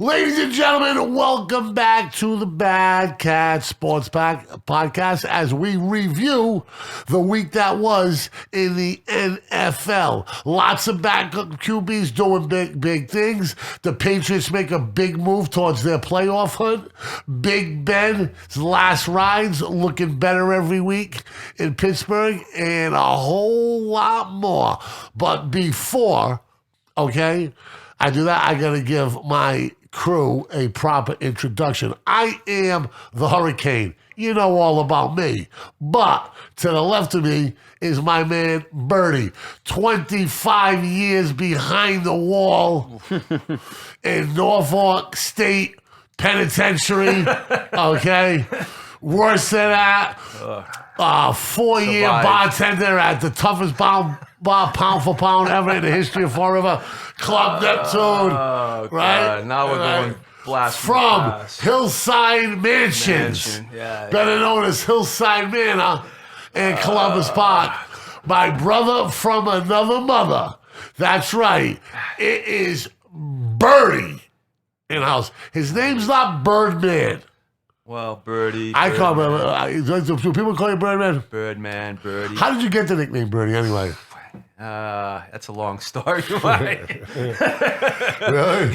Ladies and gentlemen, welcome back to the BadCatz Sports Podcast as we review the week that was in the NFL. Lots of backup QBs doing big things. The Patriots make a big move towards their playoff hunt. Big Ben's last rides looking better every week in Pittsburgh, and a whole lot more. But before, I do that, I got to give my crew a proper introduction. I am the Hurricane. You know all about me. But to the left of me is my man Birdie. 25 years behind the wall in Norfolk State Penitentiary. Worse than that, 4-year bartender at the toughest bar pound for pound ever in the history of Fall River, Club Neptune. Right? Now we're going blast from Hillside Mansions, better known as Hillside Manor in Columbus Park. My brother from another mother. That's right. It is Birdie in house. His name's not Birdman. Well, Birdie. I call him. Do people call you Birdman? Birdman, Birdie. How did you get the nickname Birdie anyway? That's a long story. Really?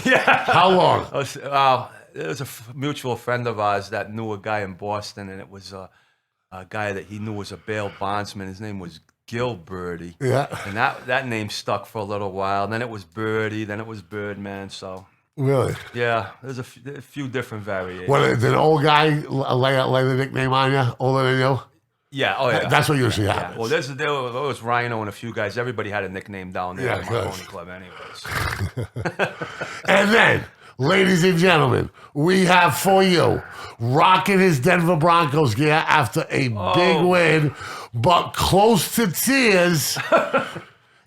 Yeah. How long? There was a mutual friend of ours that knew a guy in Boston, and it was a guy that he knew was a bail bondsman. His name was Gil Birdie. Yeah. And that name stuck for a little while. And then it was Birdie. Then it was Birdman. So. Really? Yeah. There's a few different variations. What, did an old guy lay the nickname on you? Older than you? Yeah, oh yeah. That's what usually happens. Well, there was Rhino and a few guys. Everybody had a nickname down there at my pony club anyways. And then, ladies and gentlemen, we have for you, rocking his Denver Broncos gear after a big win, but close to tears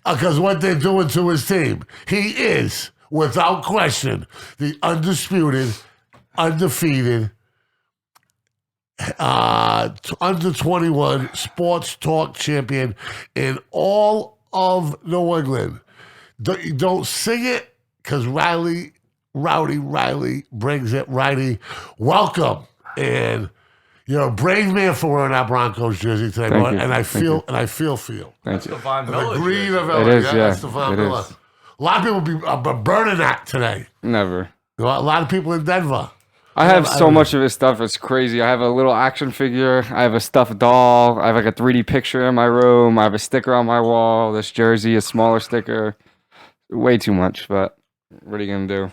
because what they're doing to his team. He is, without question, the undisputed, undefeated, under 21 sports talk champion in all of New England. Don't sing it because Rowdy brings it. Rowdy, welcome, and you're a brave man for wearing that Broncos jersey today, Thank boy, you. and I feel for you. Thank you. Devon Miller. The green of It is, yeah. That's Devon It Miller. is. A lot of people be burning that today. Never. A lot of people in Denver. I have so much of his stuff. It's crazy. I have a little action figure. I have a stuffed doll. I have like a 3D picture in my room. I have a sticker on my wall. This jersey, a smaller sticker. Way too much, but what are you going to do?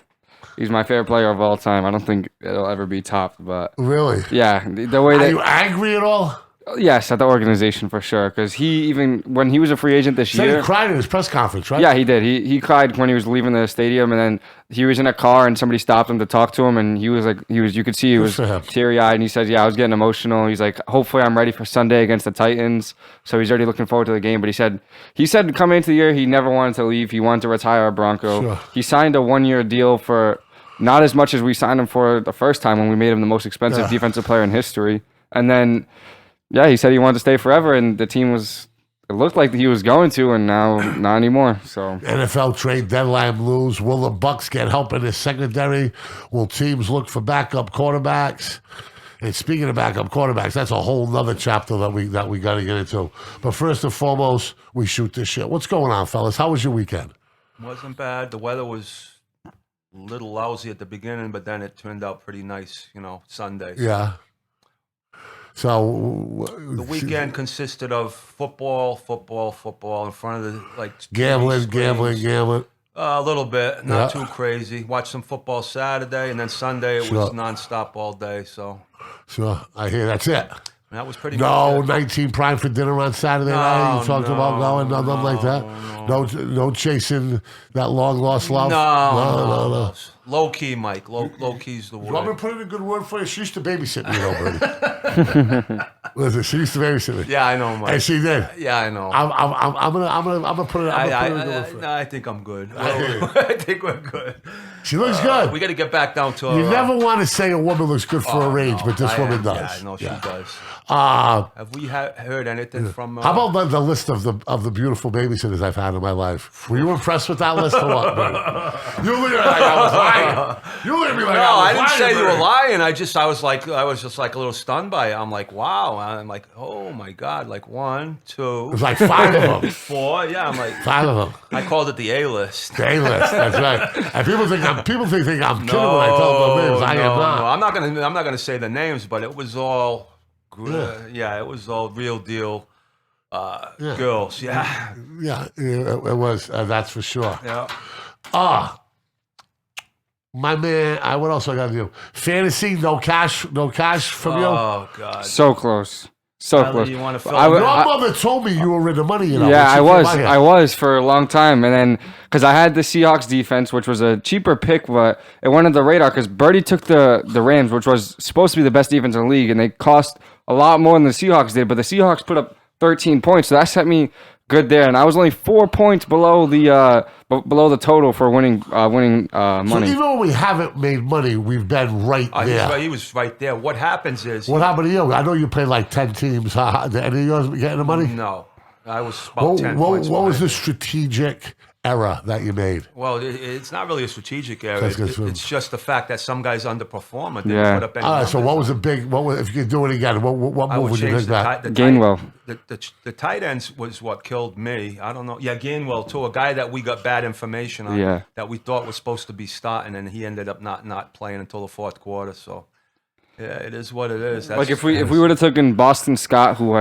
He's my favorite player of all time. I don't think it'll ever be topped, but... Really? Yeah. The way Are that... you angry at all? Yes, at the organization for sure. Because when he was a free agent this year... He cried in his press conference, right? Yeah, he did. He cried when he was leaving the stadium, and then he was in a car, and somebody stopped him to talk to him, and he was like, you could see he was teary-eyed, and he said, yeah, I was getting emotional. He's like, hopefully I'm ready for Sunday against the Titans. So he's already looking forward to the game. But he said coming into the year, he never wanted to leave. He wanted to retire a Bronco. Sure. He signed a 1-year deal for not as much as we signed him for the first time when we made him the most expensive defensive player in history. And then, yeah, he said he wanted to stay forever, and the team it looked like he was going to, and now not anymore. So NFL trade deadline lose. Will the Bucks get help in the secondary? Will teams look for backup quarterbacks? And speaking of backup quarterbacks, that's a whole nother chapter that we got to get into. But first and foremost, we shoot this shit. What's going on, fellas? How was your weekend? Wasn't bad. The weather was a little lousy at the beginning, but then it turned out pretty nice, Sunday. Yeah. So the weekend consisted of football in front of the gambling. A little bit, not too crazy. Watched some football Saturday, and then Sunday it was nonstop all day. So sure, I hear that's it. That was pretty much it. 19 prime for dinner on Saturday night. You talked about going, nothing like that. No chasing that long lost love. No. Low key, Mike. Low key's the word. You want me to put in a good word for you? She used to babysit me, Birdie. Listen, she used to babysit me. Yeah, I know, Mike. And she did. Yeah, I know. I'm gonna put it. I'm gonna put it in a good word for you. No, I think I'm good. I think we're good. She looks good. We got to get back down to You never want to say a woman looks good for her age, but this woman does. Yeah, I know she does. Have we heard anything from? How about the list of the beautiful babysitters I've had in my life? Were you impressed with that list or what? You look at me like I was lying. You look at me like I was lying. No, I didn't say you were lying. I was just like a little stunned by it. I'm like, wow. I'm like, oh my god, like 1, 2. It was like 5 of them. 4. Yeah, I'm like 5 of them. I called it the A-list. The A-list. That's right. And people think I'm kidding when I tell them names. I am not. No, I'm not gonna say the names, but it was all. It was all real deal girls. Yeah, it was. That's for sure. Yeah. My man. What else I got to do? Fantasy, no cash from you. Oh God, so close. So Tyler, close. you want to fill Your mother told me you were in the money. Yeah, I was for a long time, and then because I had the Seahawks defense, which was a cheaper pick, but it went under the radar because Birdie took the Rams, which was supposed to be the best defense in the league, and they cost a lot more than the Seahawks did. But the Seahawks put up 13 points, so that set me good there, and I was only 4 points below the total for winning money. So even when we haven't made money, we've been right there. He was right there. What happens is... What happened to you? I know you played like 10 teams. Did any of yours getting the money? No. I was about 10 points. What was the strategic error that you made? Well, it's not really a strategic error. It's just the fact that some guys underperform and didn't put up any numbers. So what was the big... if you could do it again, what move would you make back? Gainwell. The tight ends was what killed me. I don't know. Yeah, Gainwell too. A guy that we got bad information on that we thought was supposed to be starting, and he ended up not playing until the fourth quarter. So yeah, it is what it is. Like if we would have taken Boston Scott, who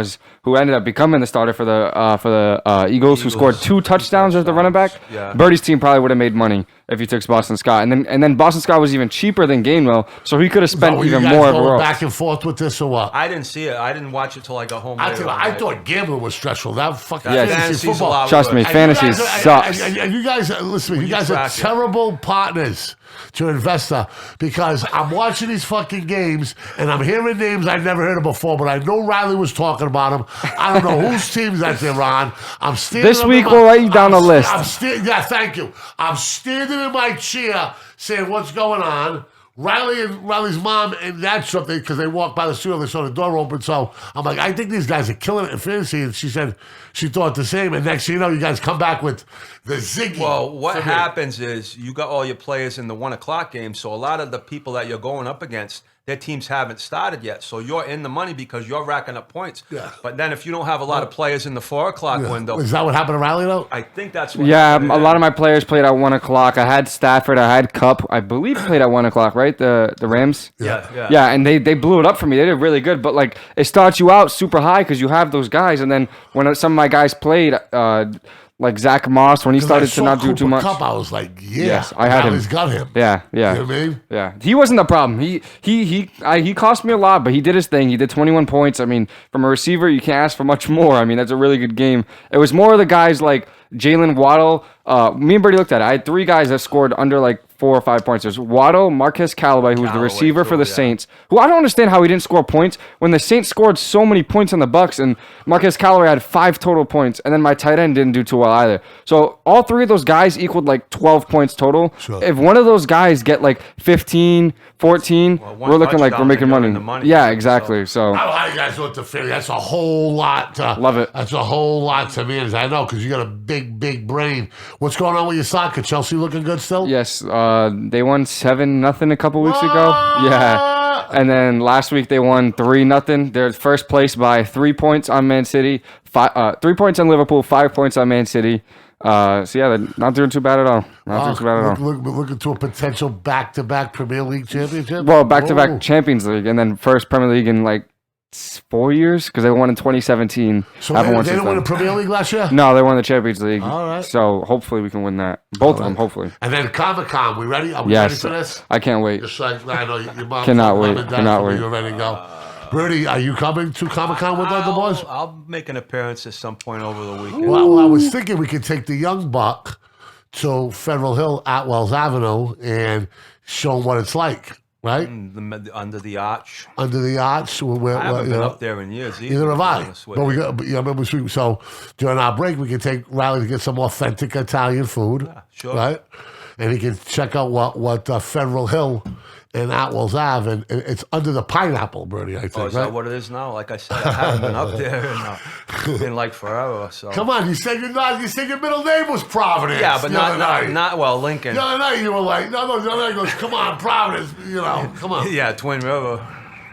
ended up becoming the starter for the Eagles, who scored 2 touchdowns as the running back. Yeah. Birdie's team probably would have made money if he took Boston Scott, and then Boston Scott was even cheaper than Gainwell, so he could have spent even more overall. Back and forth with this or what? I didn't see it. I didn't watch it till I got home. I thought gambling was stressful. That fucking fantasy football. Trust me, fantasy sucks. And you guys, listen, you guys are terrible partners to investor because I'm watching these fucking games and I'm hearing names I've never heard of before, but I know Riley was talking about them. I don't know whose teams that they're on. I'm standing. This week we'll write you down a list. Thank you. I'm standing in my chair saying, "What's going on?" Riley's mom and dad something because they walked by the studio, they saw the door open. So I'm like, I think these guys are killing it in fantasy. And she said she thought the same. And next thing you know, you guys come back with the Ziggy. Well, what happens is you got all your players in the 1 o'clock game. So a lot of the people that you're going up against, their teams haven't started yet. So you're in the money because you're racking up points. Yeah. But then if you don't have a lot of players in the 4 o'clock window. Is that what happened to Riley, though? I think that's what happened. A lot of my players played at 1 o'clock. I had Stafford. I had Cup. I believe played at 1 o'clock, right? The Rams? Yeah, and they blew it up for me. They did really good. But, like, it starts you out super high because you have those guys. And then when some of my guys played... like Zach Moss, when he started to not do too much. Cup, I was like, yes, I had him. He's got him. Yeah. You know what I mean? Yeah. He wasn't the problem. He cost me a lot, but he did his thing. He did 21 points. I mean, from a receiver, you can't ask for much more. I mean, that's a really good game. It was more of the guys like Jalen Waddle. Me and Birdie looked at it. I had 3 guys that scored under like 4 or 5 points. There's Waddle, Marquez Callaway, who was the receiver for the Saints, who I don't understand how he didn't score points when the Saints scored so many points on the Bucks, and Marquez Callaway had 5 total points, and then my tight end didn't do too well either. So all 3 of those guys equaled like 12 points total. Sure. If one of those guys get like 15, 14, we're looking like we're making money. Yeah, exactly. So how you guys want to figure? That's a whole lot. Love it. That's a whole lot to manage. I know because you got a big brain. What's going on with your soccer? Chelsea looking good still? Yes. They won 7-0 a couple weeks ago. Yeah. And then last week they won 3-0. They're first place by 3 points on Man City, 3 points on Liverpool, 5 points on Man City. So yeah, they're not doing too bad at all. Looking to a potential back-to-back Premier League championship. Well, back-to-back Champions League, and then first Premier League in like 4 years because they won in 2017. So they didn't win the Premier League last year? No, they won the Champions League. All right. So hopefully we can win that. Both of them, hopefully. And then Comic-Con, we ready? Are we ready for this? I can't wait. Just like I know your mom. Cannot wait. You're ready to go. Birdie, are you coming to Comic-Con with the boys? I'll make an appearance at some point over the weekend. Well, I was thinking we could take the young buck to Federal Hill at Wells Avenue and show him what it's like. Right? Under the arch. Under the arch. I haven't been up there in years either. Neither have I. But so during our break, we can take Riley to get some authentic Italian food. Yeah, sure. Right? and he can check out what Federal Hill and Atwell's Ave, and it's under the pineapple, Birdie, I think, is right? that what it is now? Like I said, I haven't been up there in like forever. So Come on, you said your middle name was Providence. yeah, but not well, Lincoln. The other night you were like, no, the other night goes, come on, Providence, come on. Yeah, Twin River.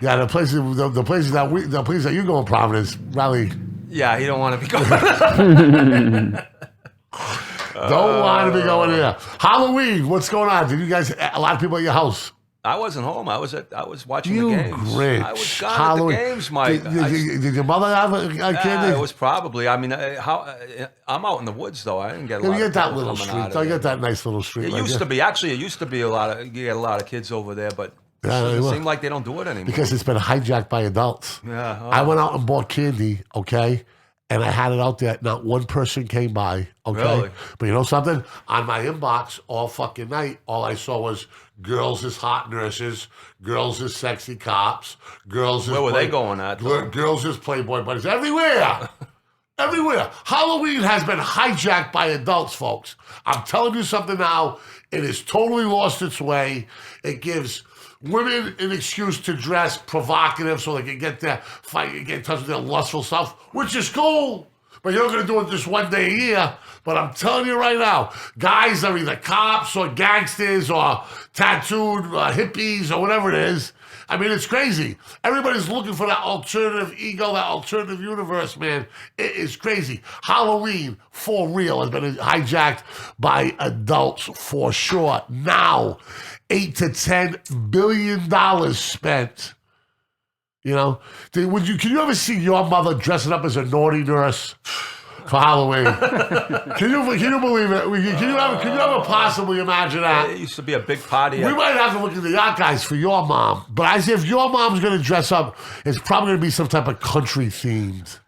Yeah, the places that you go in Providence, Raleigh. Yeah, he don't want to be going. Don't want to be going there. Halloween, what's going on? Did you guys, a lot of people at your house? I wasn't home. I was watching the games. Grinch. I was gone at the games, Mike. Did your mother have a kid? It was probably. I mean, I'm out in the woods though. I didn't get a lot. You get of that people little coming street. out of I there. get that nice little street. It used to be you get a lot of kids over there, but it seems like they don't do it anymore because it's been hijacked by adults. Yeah. I went out and bought candy. Okay. And I had it out there. Not one person came by. Okay. Really? But you know something? On my inbox all fucking night, all I saw was girls as hot nurses, girls as sexy cops, girls as Where were they going at? Girls as Playboy buddies. Everywhere. Everywhere. Halloween has been hijacked by adults, folks. I'm telling you something now. It has totally lost its way. It gives women an excuse to dress provocative so they can get in touch with their lustful stuff, which is cool. But you're not going to do it just one day a year. But I'm telling you right now, guys are either cops or gangsters or tattooed hippies or whatever it is. I mean, it's crazy. Everybody's looking for that alternative ego, that alternative universe, man. It is crazy. Halloween, for real, has been hijacked by adults for sure. Now, $8 to $10 billion spent. Can you ever see your mother dressing up as a naughty nurse for Halloween? Can you believe it? Can you ever possibly imagine that? It used to be a big party. We might have to look at the archives for your mom, but I say if your mom's going to dress up, it's probably going to be some type of country themed.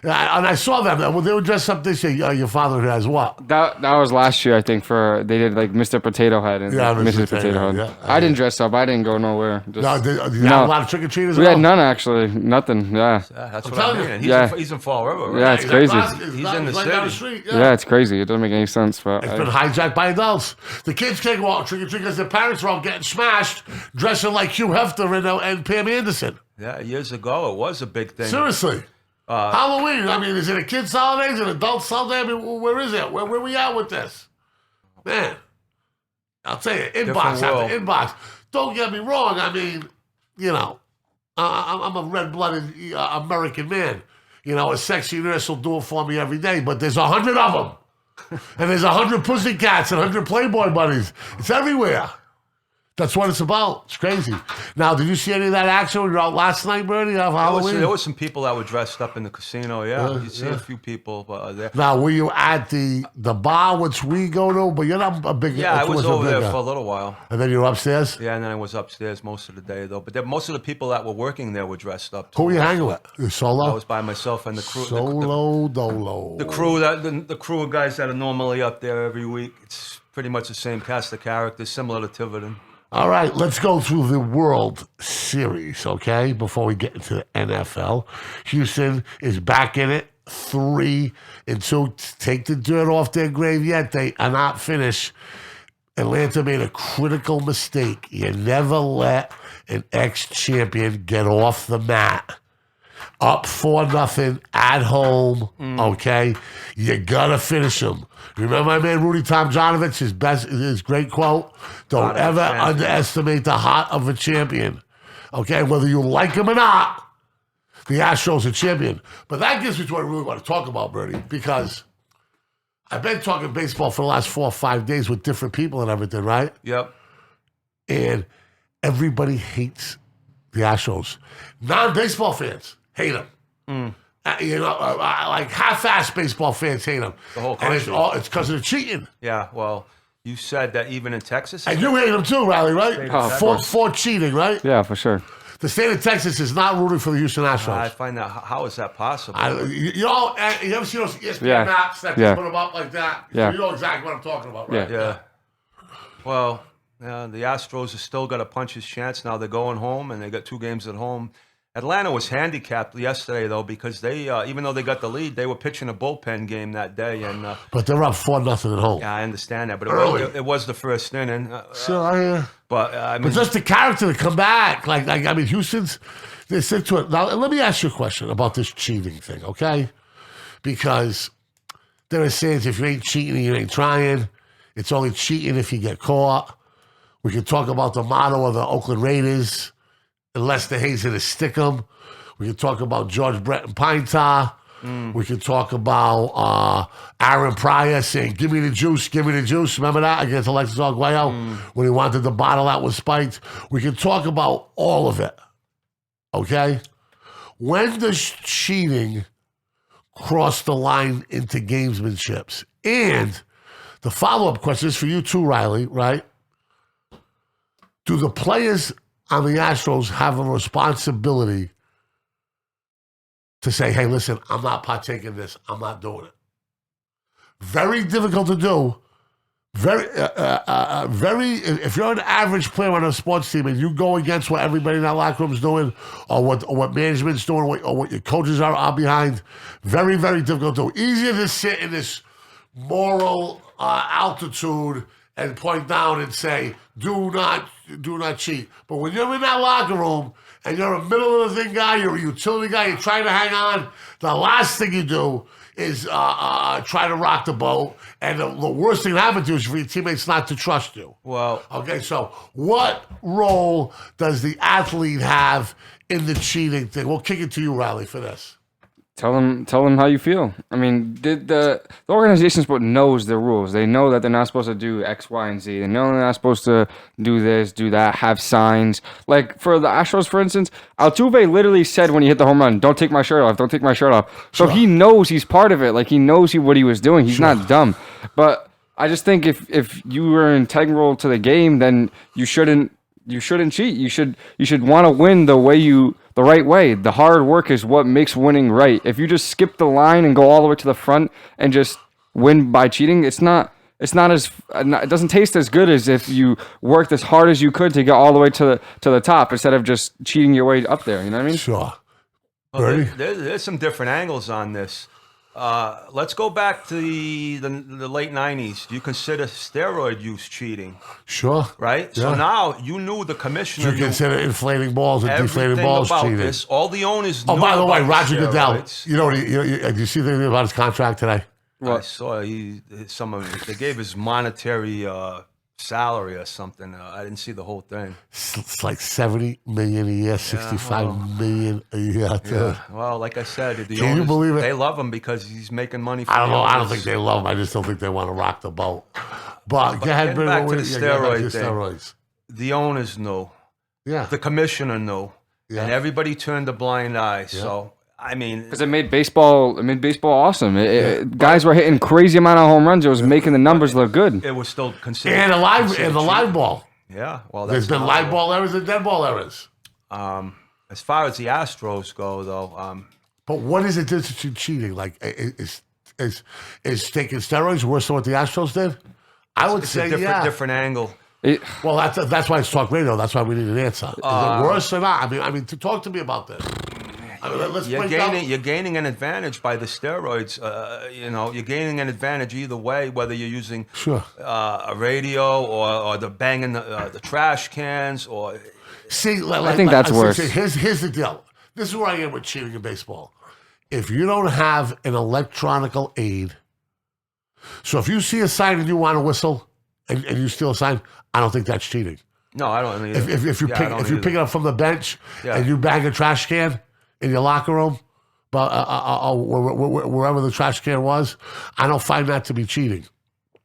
And I saw them. They were dressed up this year. Your father has what? That was last year, I think. They did like Mr. Potato Head and Mrs. Potato Head. Yeah. I didn't dress up. I didn't go nowhere. Did you have a lot of trick or treaters? We had none actually. Nothing. Yeah. That's what I mean. He's in Fall River. Right? Yeah, it's crazy. He's in the city. Down the street. Yeah, it's crazy. It doesn't make any sense. But it's been hijacked by adults. The kids can't go out trick or treat because their parents are all getting smashed, dressing like Hugh Hefner and Pam Anderson. Yeah, years ago it was a big thing. Seriously. Halloween, I mean, is it a kid's holiday? Is it an adult holiday? I mean, where is it? Where we at with this? Man, I'll tell you, inbox after inbox. Don't get me wrong. I mean, I'm a red-blooded American man. A sexy nurse will do it for me every day, but there's 100 of them. And there's 100 pussycats and 100 Playboy buddies. It's everywhere. That's what it's about. It's crazy. Now, did you see any of that action when you were out last night, Birdie, of Halloween? There was some people that were dressed up in the casino, you see a few people there. Now, were you at the bar, which we go to? But you're not a big... Yeah, I was over there for a little while. And then you were upstairs? Yeah, and then I was upstairs most of the day, though. But most of the people that were working there were dressed up. Who were you hanging with? You solo? I was by myself and the crew. Dolo. The crew of guys that are normally up there every week. It's pretty much the same cast of characters, similar to Tiverton. All right, let's go through the World Series, okay, before we get into the NFL. Houston is back in it, 3-2. Take the dirt off their grave yet. They are not finished. Atlanta made a critical mistake. You never let an ex-champion get off the mat. Up 4-0 at home, okay? You gotta finish them. Remember my man Rudy Tomjanovich, his great quote? Don't ever underestimate the heart of a champion. Okay, whether you like him or not, the Astros are champion. But that gets me to what I really want to talk about, Birdie, because I've been talking baseball for the last 4 or 5 days with different people and everything, right? Yep. And everybody hates the Astros. Non-baseball fans hate them. Like half-assed baseball fans hate them. The whole country. And it's because of the cheating. Yeah, well, you said that even in Texas. And you hate them too, Rowdy, right? For cheating, right? Yeah, for sure. The state of Texas is not rooting for the Houston Astros. I find that, how is that possible? You ever see those ESPN maps that just put them up like that? Yeah. You know exactly what I'm talking about, right? Yeah. Well, the Astros have still got a puncher's chance. Now they're going home, and they got 2 games at home. Atlanta was handicapped yesterday, though, because they, even though they got the lead, they were pitching a bullpen game that day. And but they're up 4-0 at home. Yeah, I understand that, but it was the first inning. But I mean, but just the character to come back, like I mean, Houston's they stick to it. Now, let me ask you a question about this cheating thing, okay? Because there are saying if you ain't cheating, you ain't trying. It's only cheating if you get caught. We can talk about the motto of the Oakland Raiders. Unless the Hazen is stick 'em. We can talk about George Brett and Pine Tar. We can talk about Aaron Pryor saying, give me the juice, give me the juice. Remember that against Alexis Arguello when he wanted the bottle that was spiked? We can talk about all of it, okay? When does cheating cross the line into gamesmanships? And the follow-up question is for you too, Riley, right? Do the players on the Astros have a responsibility to say, hey, listen, I'm not partaking in this. I'm not doing it. Very difficult to do. Very, if you're an average player on a sports team and you go against what everybody in that locker room is doing or what management's doing or what your coaches are behind, very, very difficult to do. Easier to sit in this moral altitude and point down and say, do not cheat. But when you're in that locker room and you're a middle of the thing guy, you're a utility guy, you're trying to hang on, the last thing you do is try to rock the boat. And the worst thing that happens to you is for your teammates not to trust you. Well, okay, so what role does the athlete have in the cheating thing? We'll kick it to you, Riley, for this. Tell them how you feel. I mean, the organization knows the rules. They know that they're not supposed to do X, Y, and Z. They know they're not supposed to do this, do that, have signs. Like for the Astros, for instance, Altuve literally said when he hit the home run, "Don't take my shirt off. Don't take my shirt off." So he knows he's part of it. Like he knows what he was doing. He's not dumb. But I just think if you were integral to the game, then you shouldn't cheat. You should want to win the right way. The hard work is what makes winning right. If you just skip the line and go all the way to the front and just win by cheating, it doesn't taste as good as if you worked as hard as you could to get all the way to the top instead of just cheating your way up there. You know what I mean? Sure. Well, there's some different angles on this. Let's go back to the late 90s. Do you consider steroid use cheating? Sure. Right? Yeah. So now you knew the commissioner. You consider inflating balls and deflating balls cheating. This. All the owners knew. Oh, by the way, Roger steroids. Goodell. You know, did you see anything about his contract today? Well, I saw they gave his monetary salary or something. I didn't see the whole thing. It's like $70 million a year, $65 million a year. Yeah. Well, like I said, Can you believe it? They love him because he's making money. I don't know. I don't think they love him. I just don't think they want to rock the boat. But go ahead, back to the steroids. The owners knew. Yeah. The commissioner knew. Yeah. And everybody turned a blind eye. Yeah. So. I mean, because it made baseball awesome. Guys were hitting crazy amount of home runs. It was making the numbers look good. It was still considered and the live ball. Yeah, well, there's been live ball errors and dead ball errors. As far as the Astros go, though, but what is the difference between cheating? Like, is taking steroids worse than what the Astros did? I would say, different angle. Well, that's why it's talk radio. That's why we need an answer. Is it worse or not? I mean, to talk to me about this. You're gaining an advantage by the steroids. You're gaining an advantage either way, whether you're using a radio or the banging the trash cans or. See, I think that's worse. Here's the deal. This is where I am with cheating in baseball. If you don't have an electronical aid, so if you see a sign and you want to whistle and you steal a sign, I don't think that's cheating. No, I don't. If you pick it up from the bench and you bang a trash can in your locker room, but wherever the trash can was, I don't find that to be cheating.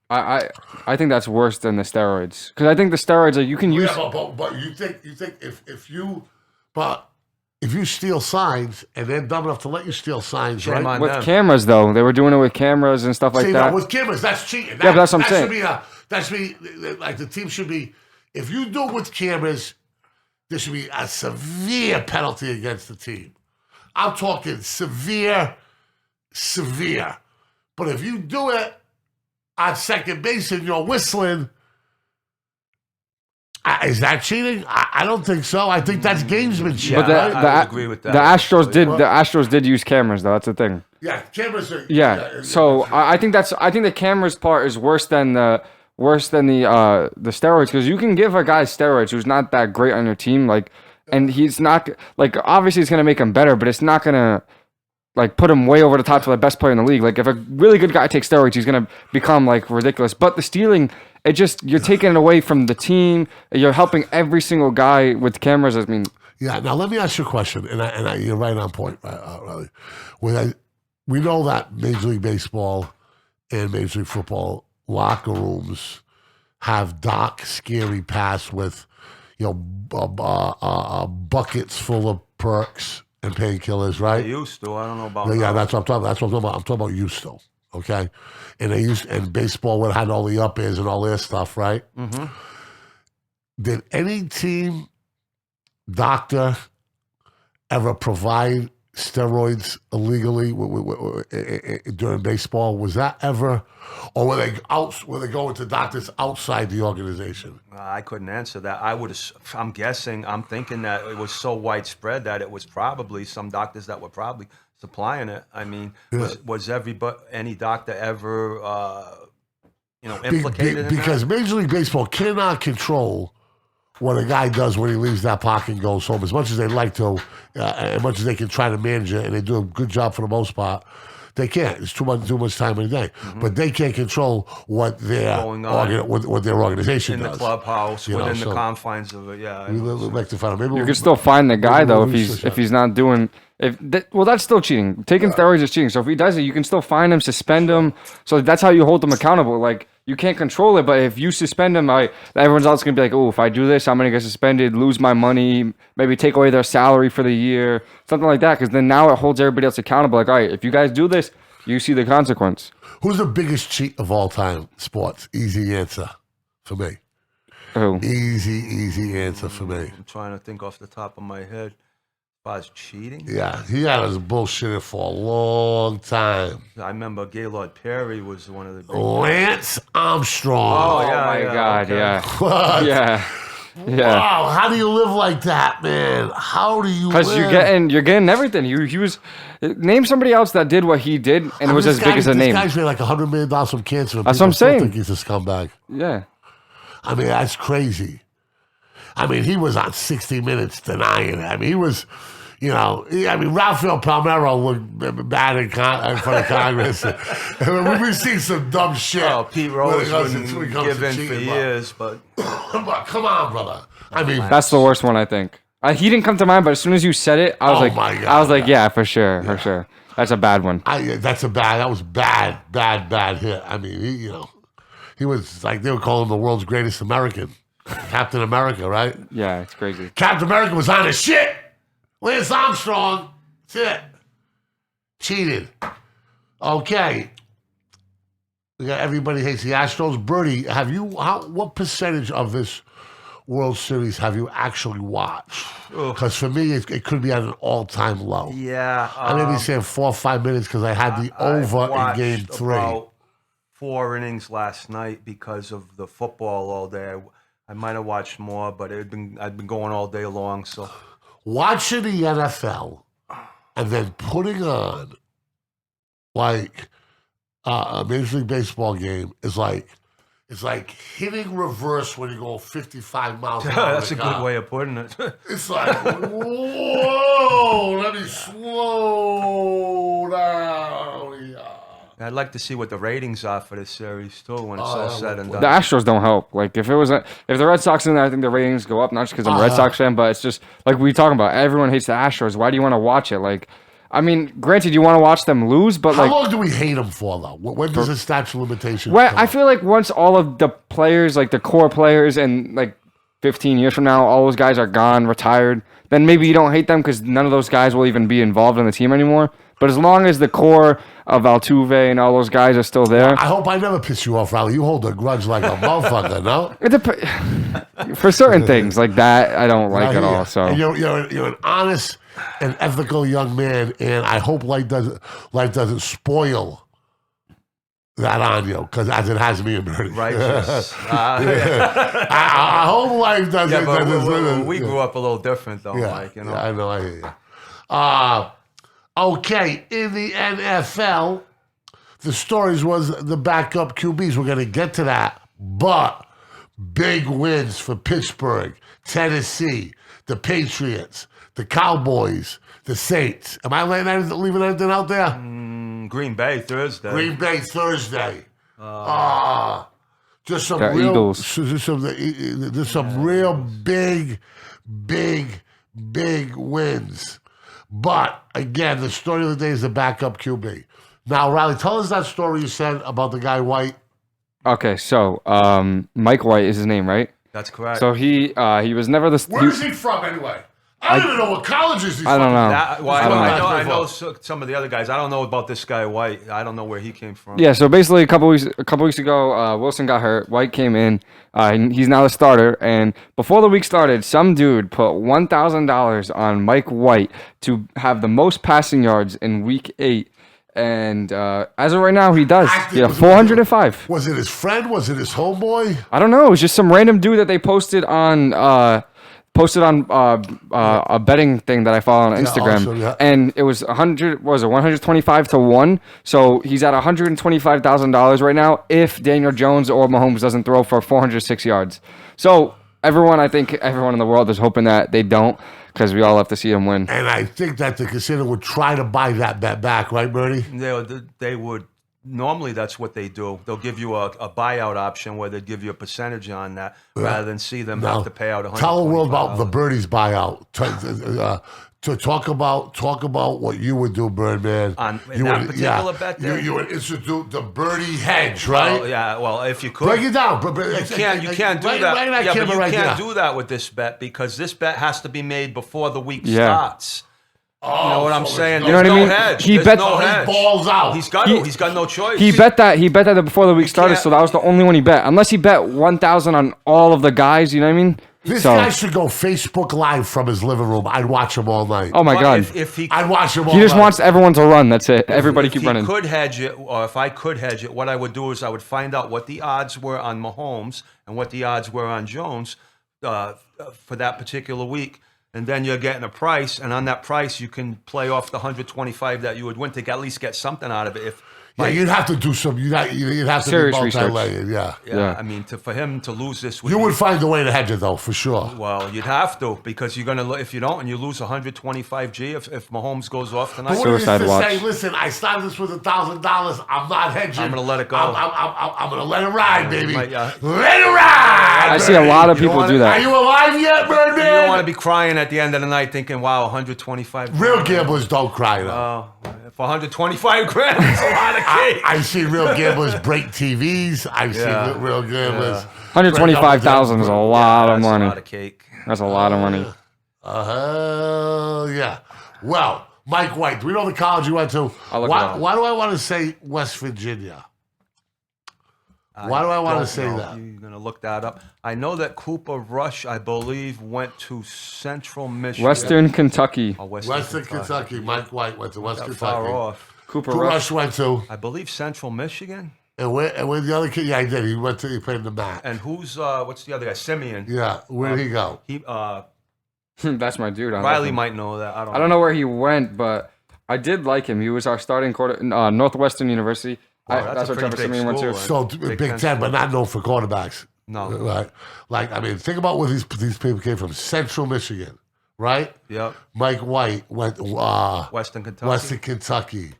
I think that's worse than the steroids, because I think the steroids you can use. Yeah, but you think if you steal signs and they're dumb enough to let you steal signs, right? With cameras though, they were doing it with cameras and stuff like that. No, with cameras, that's cheating. That's what I'm saying. That should be like the team should be. If you do it with cameras, there should be a severe penalty against the team. I'm talking severe. But if you do it on second base and you're whistling, Is that cheating? I don't think so. I think that's gamesmanship. Yeah, But I would agree with that. The Astros did use cameras though. That's the thing. Yeah, cameras are. Yeah. So I think the cameras part is worse than the steroids, because you can give a guy steroids who's not that great on your team, like, and he's not like, obviously it's gonna make him better, but it's not gonna like put him way over the top to the best player in the league. Like if a really good guy takes steroids, he's gonna become like ridiculous. But the stealing, you're taking it away from the team. You're helping every single guy with cameras. I mean, yeah. Now let me ask you a question, and you're right on point, Rowdy. We know that Major League Baseball and Major League Football locker rooms have Doc Scary Pass with, buckets full of perks and painkillers, right? They used to. I don't know about. Yeah, that's what I'm talking about. That's what I'm talking about. I'm talking about used to. Okay, and baseball would have had all the up-airs and all their stuff, right? Mm-hmm. Did any team doctor ever provide steroids illegally during baseball? Was that ever, or were they going to doctors outside the organization? I couldn't answer that. I'm thinking that it was so widespread that it was probably some doctors that were probably supplying it. I mean, was any doctor ever, implicated in that? Because Major League Baseball cannot control what a guy does when he leaves that park and goes home. As much as they'd like to, as much as they can try to manage it, and they do a good job for the most part, they can't. It's too much time in the day. Mm-hmm. But they can't control what their what their organization in does. The clubhouse, within the confines of it. Yeah, we like to find out. You can still find the guy though if he's not doing. That's still cheating. Taking steroids is cheating. So if he does it, you can still fine him, suspend him. So that's how you hold them accountable. Like, you can't control it, but if you suspend him, everyone's else gonna be like, oh, if I do this, I'm gonna get suspended, lose my money, maybe take away their salary for the year, something like that. Because then now it holds everybody else accountable. Like, all right, if you guys do this, you see the consequence. Who's the biggest cheat of all time? Sports. Easy answer for me. Who? Easy answer for me. I'm trying to think off the top of my head. As cheating? Yeah, he had us bullshitting for a long time. I remember Gaylord Perry was one of the big Lance Armstrong. Oh, yeah, my God, okay. yeah. What? Yeah. Wow, how do you live like that, man? How do you live? Because you're getting everything. He was, name somebody else that did what he did, and it was as big as a name. This guy's made like $100 million from cancer. That's what I'm saying. I think he's a scumbag. Yeah. I mean, that's crazy. I mean, he was on 60 Minutes denying it. I mean, he was... Rafael Palmeiro looked bad in front of Congress. We've seen some dumb shit. Oh, Pete Rose wouldn't give in for years, but... Come on, brother. I mean... That's the worst one, I think. He didn't come to mind, but as soon as you said it, I was like, yeah, for sure. That's a bad one. That was bad hit. I mean, he was like, they would call him the world's greatest American. Captain America, right? Yeah, it's crazy. Captain America was on his shit. Lance Armstrong, that's it. Cheated. Okay. We got everybody hates the Astros. Birdie, what percentage of this World Series have you actually watched? Because for me, it could be at an all-time low. Yeah. I may be saying 4 or 5 minutes because I had the over in Game 3. About 4 innings last night because of the football all day. I might have watched more, but I'd been going all day long, so... Watching the NFL and then putting on like a Major League Baseball game is like hitting reverse when you go 55 miles an hour. That's a good way of putting it. It's like, whoa, let me slow down here. I'd like to see what the ratings are for this series too when it's all said and done. The Astros don't help. Like if the Red Sox in there, I think the ratings go up. Not just because I'm a Red Sox fan, but it's just like we talking about. Everyone hates the Astros. Why do you want to watch it? Like, I mean, granted, you want to watch them lose, but how long do we hate them for though? When does the statute of limitations? Well, I feel like once all of the players, like the core players, and like 15 years from now, all those guys are gone, retired, then maybe you don't hate them because none of those guys will even be involved in the team anymore. But as long as the core of Altuve and all those guys are still there. I hope I never piss you off, Rowdy. You hold a grudge like a motherfucker, no? For certain things like that, I don't like at all. So and you're an honest and ethical young man, and I hope life doesn't spoil that on you, because as it has me and Birdie. Righteous. Our whole life does Yeah, it. but we grew up a little different, though, Mike. You know? Yeah, I know, I hear you. Okay, in the NFL, the stories was the backup QBs. We're going to get to that, but big wins for Pittsburgh, Tennessee, the Patriots, the Cowboys, the Saints. Am I leaving anything out there? Green Bay Thursday. Green Bay Thursday. Just some The real, Eagles. just some real big wins. But again, the story of the day is the backup QB. Now, Riley, tell us that story you said about the guy White. Okay, so Mike White is his name, right? That's correct. So he was never the. Where is he from anyway? I don't even know what colleges he's I don't from. know. I know some of the other guys. I don't know about this guy White. I don't know where he came from. Yeah, so basically a couple weeks ago, Wilson got hurt. White came in. He's now the starter. And before the week started, some dude put $1,000 on Mike White to have the most passing yards in Week 8. And as of right now, he does. Yeah, 405. Was it his friend? Was it his homeboy? I don't know. It was just some random dude that they posted on a betting thing that I follow on Instagram, and it was 125 to 1. So he's at $125,000 right now if Daniel Jones or Mahomes doesn't throw for 406 yards. So I think everyone in the world is hoping that they don't, because we all have to see him win. And I think that the casino would try to buy that bet back, right, Birdie? They would. Normally, that's what they do. They'll give you a buyout option where they give you a percentage on that rather than see them have to pay out $125. Tell the world about the Birdie's buyout. To talk about what you would do, Birdman. In that particular bet there? You would institute the Birdie hedge, right? Well, if you could. Break it down. You can't do that. Yeah, but you can't do that with this bet, because this bet has to be made before the week starts. You know what I'm saying? You know what I mean? Hedge. He bet hedge. Balls out. He's got no choice. He bet that before the week started, so that was the only one he bet. Unless he bet 1,000 on all of the guys, you know what I mean? This guy should go Facebook Live from his living room. I'd watch him all night. Oh my God! I'd watch him all night. He just wants everyone to run. That's it. Everybody keep running. If he could hedge it, or if I could hedge it, what I would do is I would find out what the odds were on Mahomes and what the odds were on Jones for that particular week. And then you're getting a price, and on that price, you can play off the 125 that you would win to at least get something out of it. You'd have to do some. You'd have to serious be research. Yeah. I mean, for him to lose this week, you would find a way to hedge it, though, for sure. Well, you'd have to, because you're gonna. If you don't, and you lose 125 G, if Mahomes goes off tonight, but what if you say, listen, I started this with $1,000. I'm not hedging. I'm gonna let it go. I'm gonna let it ride, baby. Let it ride. I see a lot of people do that. Are you alive yet, Birdman? You don't want to be crying at the end of the night thinking, "Wow, 125." Real gamblers don't cry, though. For 125 grand, it's a lot of cake. I see real gamblers break TVs. I've seen real gamblers. 125,000 is a lot of money. That's a lot of cake. That's a lot of money. Yeah. Well, Mike White, do we know the college you went to? Why do I want to say West Virginia? Why do I want to say that? You're going to look that up. I know that Cooper Rush, I believe, went to Central Michigan. Western Kentucky. Western Kentucky. Mike White went to Western Kentucky. Far off. Cooper Rush went to, I believe, Central Michigan. And where the other kid? Yeah, he did. He played in the MAC. And what's the other guy? Simeon. Yeah, where did he go? That's my dude. Riley might know that. I don't know where he went, but I did like him. He was our starting quarter. Northwestern University. That's what Trevor Simeon went to. So Big Ten, but not known for quarterbacks. No. Right. Like, I mean, think about where these people came from. Central Michigan, right? Yep. Mike White went Western Kentucky.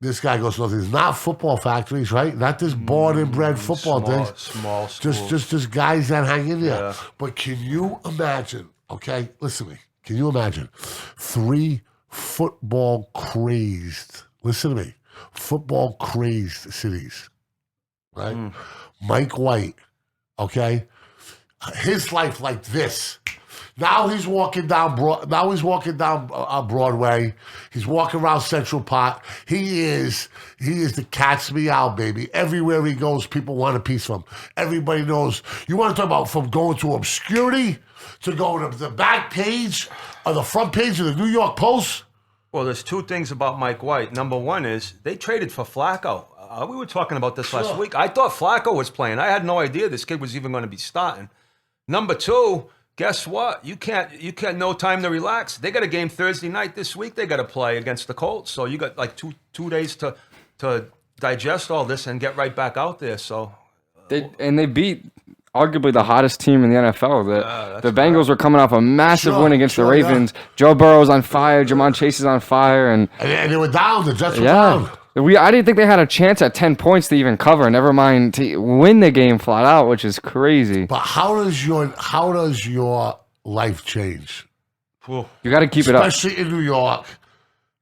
This guy goes to these not football factories, right? Not this born and bred football things. Small schools. Just guys that hang in there. Yeah. But can you imagine, okay, listen to me. Can you imagine 3 football crazed cities, right? Mike White, okay? His life like this. Now he's walking down Broadway. He's walking around Central Park. He is the cat's meow, baby. Everywhere he goes, people want a piece of him. Everybody knows. You want to talk about from going to obscurity to going to the back page or the front page of the New York Post? Well, there's 2 things about Mike White. Number one is they traded for Flacco. We were talking about this last week. I thought Flacco was playing. I had no idea this kid was even going to be starting. Number two, guess what? You can't no time to relax. They got a game Thursday night this week. They got to play against the Colts. So you got like two days to digest all this and get right back out there. So they beat arguably the hottest team in the NFL. The Bengals were coming off a massive win against the Ravens. Yeah. Joe Burrow's on fire. Jamon Chase is on fire, and they were down. The Jets were down. I didn't think they had a chance at 10 points to even cover. Never mind to win the game flat out, which is crazy. But how does your life change? You got to keep it up, especially in New York,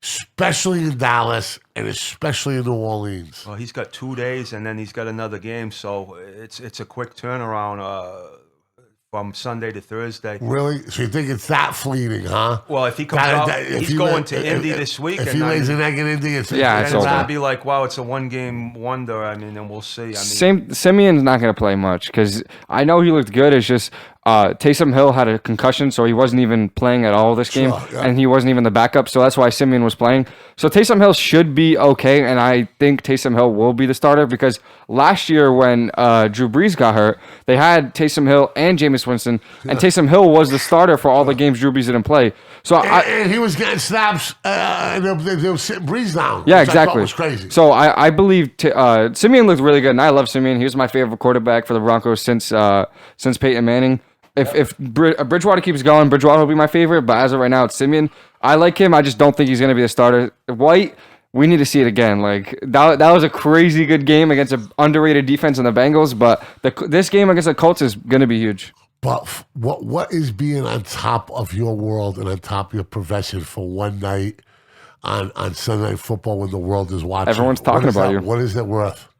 especially in Dallas, and especially in New Orleans. Well, he's got 2 days, and then he's got another game, so it's a quick turnaround from Sunday to Thursday. Really? So you think it's that fleeting, huh? Well, if he comes out, he's going to Indy this week. If he lays an egg in Indy, it's going to be like, wow, it's a one-game wonder. I mean, and we'll see. Simeon's not going to play much because I know he looked good. It's just Taysom Hill had a concussion, so he wasn't even playing at all this game, and he wasn't even the backup, so that's why Simeon was playing. So Taysom Hill should be okay, and I think Taysom Hill will be the starter because last year when Drew Brees got hurt, they had Taysom Hill and Jameis Winston, and Taysom Hill was the starter for all the games Drew Brees didn't play. So and he was getting snaps, and they were sitting Brees down. Yeah, exactly. I thought was crazy. So I believe Simeon looked really good, and I love Simeon. He was my favorite quarterback for the Broncos since Peyton Manning. If Bridgewater keeps going, Bridgewater will be my favorite. But as of right now, it's Simeon. I like him. I just don't think he's going to be the starter. White, we need to see it again. Like that was a crazy good game against an underrated defense in the Bengals. But this game against the Colts is going to be huge. But what is being on top of your world and on top of your profession for one night on Sunday Night Football when the world is watching? Everyone's talking about you. What is it worth?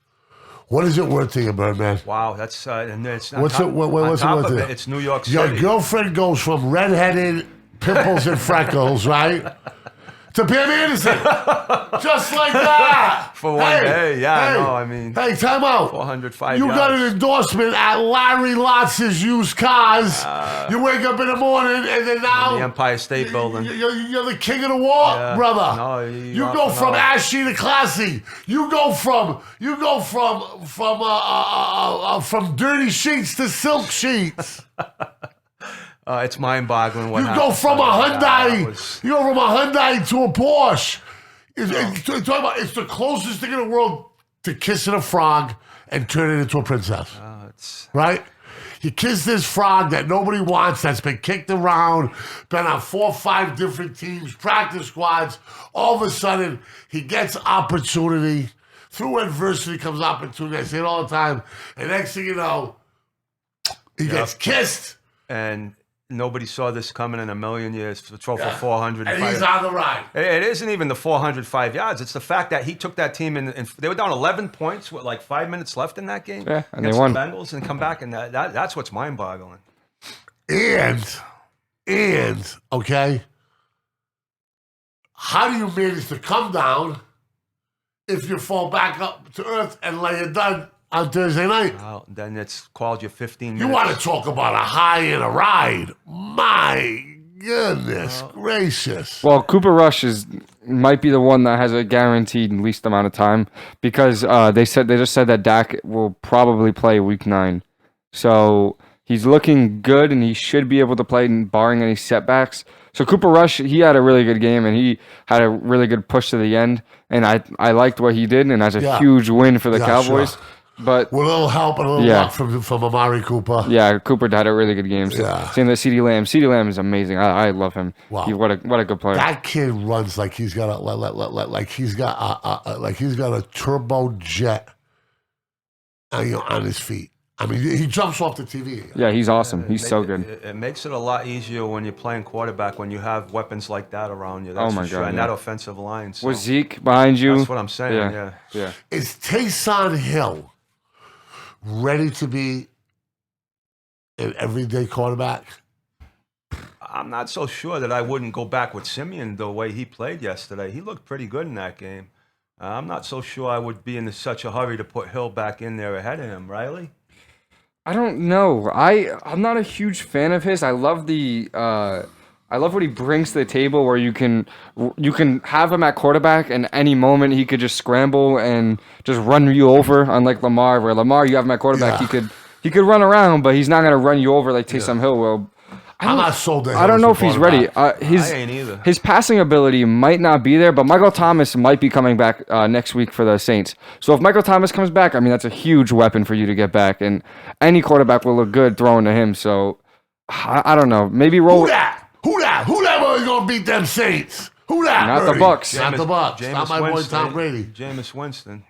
What is it worth to you, Birdman? Wow, that's and it's what's it worth to you? It's New York City. Your girlfriend goes from redheaded pimples and freckles, right, to Pam Anderson, just like that. For one day, no, I mean, hey, time out. 405 You yards. got an endorsement at Larry Lotz's Used Cars. You wake up in the morning and then now the Empire State Building. You're the king of the war, brother. No, you go from ashy to classy. You go from dirty sheets to silk sheets. It's mind-boggling. You go from a Hyundai. You go from a Hyundai to a Porsche. It's the closest thing in the world to kissing a frog and turning it into a princess. Right? You kiss this frog that nobody wants, that's been kicked around, been on 4 or 5 different teams, practice squads. All of a sudden, he gets opportunity. Through adversity comes opportunity. I say it all the time. And next thing you know, he gets kissed. And nobody saw this coming in a million years to throw for 400. And he's on the ride. It isn't even the 405 yards. It's the fact that he took that team and they were down 11 points with like 5 minutes left in that game. Yeah, and they won. The Bengals and come back, and that's what's mind-boggling. And okay, how do you manage to come down if you fall back up to earth and lay it done on Thursday night? Well, then it's called you 15 minutes. You want to talk about a high and a ride. My goodness gracious. Well, Cooper Rush might be the one that has a guaranteed least amount of time because they just said that Dak will probably play week 9. So he's looking good and he should be able to play barring any setbacks. So Cooper Rush, he had a really good game and he had a really good push to the end. And I liked what he did, and that's a huge win for the Cowboys. Sure. But with a little help and a little luck from Amari Cooper. Yeah, Cooper had a really good game. Same with CeeDee Lamb. CeeDee Lamb is amazing. I love him. Wow. What a good player. That kid runs like he's got a turbo jet on his feet. I mean, he jumps off the TV. Yeah, he's awesome. He's so good. It makes it a lot easier when you're playing quarterback when you have weapons like that around you. That's my God! And that offensive line. So with Zeke behind you. That's what I'm saying. Yeah. Is Taysom Hill ready to be an everyday quarterback? I'm not so sure that I wouldn't go back with Simeon the way he played yesterday. He looked pretty good in that game. I'm not so sure I would be in such a hurry to put Hill back in there ahead of him. Riley? I don't know. I'm not a huge fan of his. I love the I love what he brings to the table, where you can have him at quarterback, and any moment he could just scramble and just run you over. Unlike Lamar, where Lamar, you have him at quarterback, he could run around, but he's not going to run you over like Taysom Hill will. I'm not sold. I don't know if he's ready. I ain't either. His passing ability might not be there, but Michael Thomas might be coming back next week for the Saints. So if Michael Thomas comes back, I mean, that's a huge weapon for you to get back, and any quarterback will look good throwing to him. So I don't know. Maybe roll. Who that was going to beat them Saints? Who that? Not Birdie? the Bucks. Not the Bucks. Jameis Not my boy Tom Brady. Jameis Winston.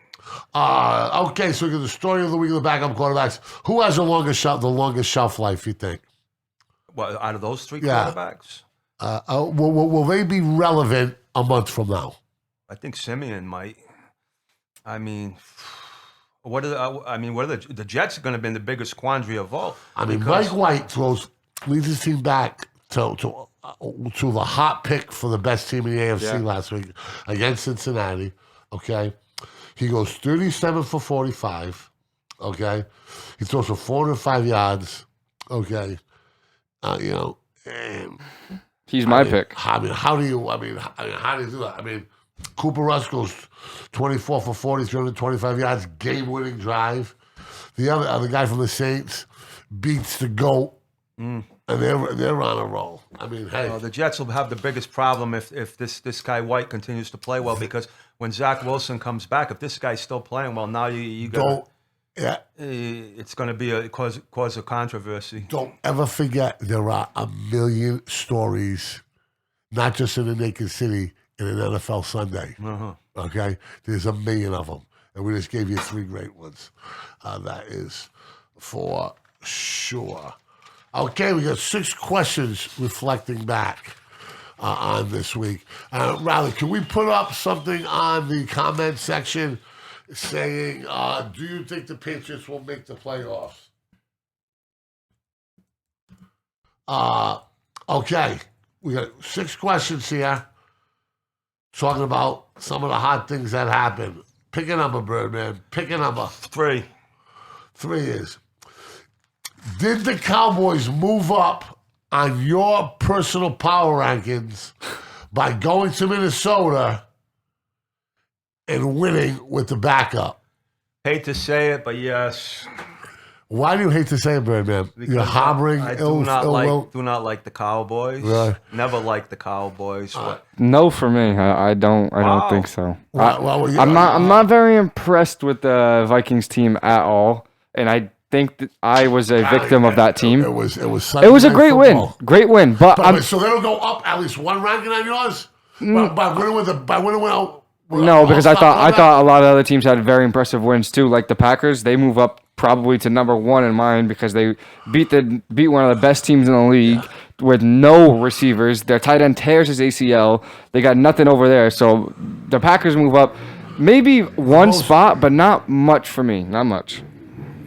Okay, so we got the story of the week of the backup quarterbacks. Who has the longest shelf life, you think? What, out of those three quarterbacks? Will they be relevant a month from now? I think Simeon might. I mean, what are the Jets are going to be in the biggest quandary of all? I mean, Mike White leads his team back to the hot pick for the best team in the AFC last week against Cincinnati. Okay, he goes 37 for 45. Okay, he throws for 405 yards. Okay, he's my pick. How do you do that? I mean, Cooper Rush goes 24 for 40, 325 yards, game-winning drive. The other guy from the Saints beats the GOAT, and they're on a roll. I mean, hey. The Jets will have the biggest problem if this guy White continues to play well, because when Zach Wilson comes back, if this guy's still playing well, now you got. Yeah, it's going to be a cause of controversy. Don't ever forget there are a million stories, not just in the Naked City, in an NFL Sunday. Okay, there's a million of them, and we just gave you 3 great ones. That is for sure. Okay, we got 6 questions reflecting back on this week. Rowdy, can we put up something on the comment section saying, do you think the Patriots will make the playoffs? Okay, we got 6 questions here talking about some of the hot things that happened. Pick a number, Birdman. Pick a number. 3. 3 is, did the Cowboys move up on your personal power rankings by going to Minnesota and winning with the backup? Hate to say it, but yes. Why do you hate to say it, Birdman? You're harboring ill will? Do not like the Cowboys. Right. Never liked the Cowboys. No, for me, I don't think so. I'm not very impressed with the Vikings team at all, and I think that I was a victim of that team. It was a great win, but so they'll go up at least 1 ranking on yours by winning. No, because I thought a lot of other teams had very impressive wins too. Like the Packers, they move up probably to number 1 in mine because they beat one of the best teams in the league with no receivers. Their tight end tears his ACL. They got nothing over there. So the Packers move up maybe 1 spot, but not much for me. Not much.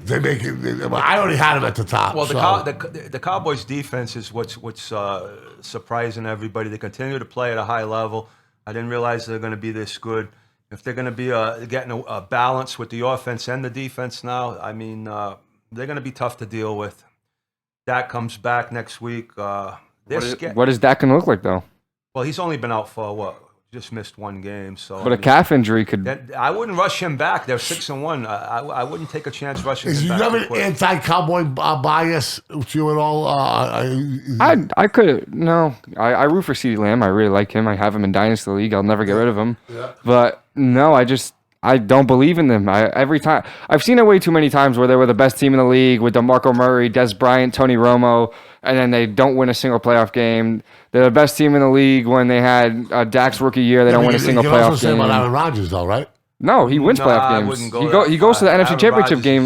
They make it. I already had them at the top. Well, the Cowboys defense is what's surprising everybody. They continue to play at a high level. I didn't realize they're going to be this good. If they're going to be getting a balance with the offense and the defense now, I mean, they're going to be tough to deal with. Dak comes back next week. What is Dak going to look like, though? Well, he's only been out for, what? Just missed 1 game. So, but a calf injury could... I wouldn't rush him back. They're 6-1. I wouldn't take a chance rushing him back. Is you have an anti-Cowboy bias to you at all? I could... No. I root for CeeDee Lamb. I really like him. I have him in Dynasty League. I'll never get rid of him. Yeah. But no, I don't believe in them. Every time I've seen it way too many times where they were the best team in the league with DeMarco Murray, Des Bryant, Tony Romo, and then they don't win a single playoff game. They're the best team in the league when they had Dak's rookie year. They don't win a single playoff game. You can also say about Aaron Rodgers, though, right? No, he wins playoff games. He goes to the NFC Championship game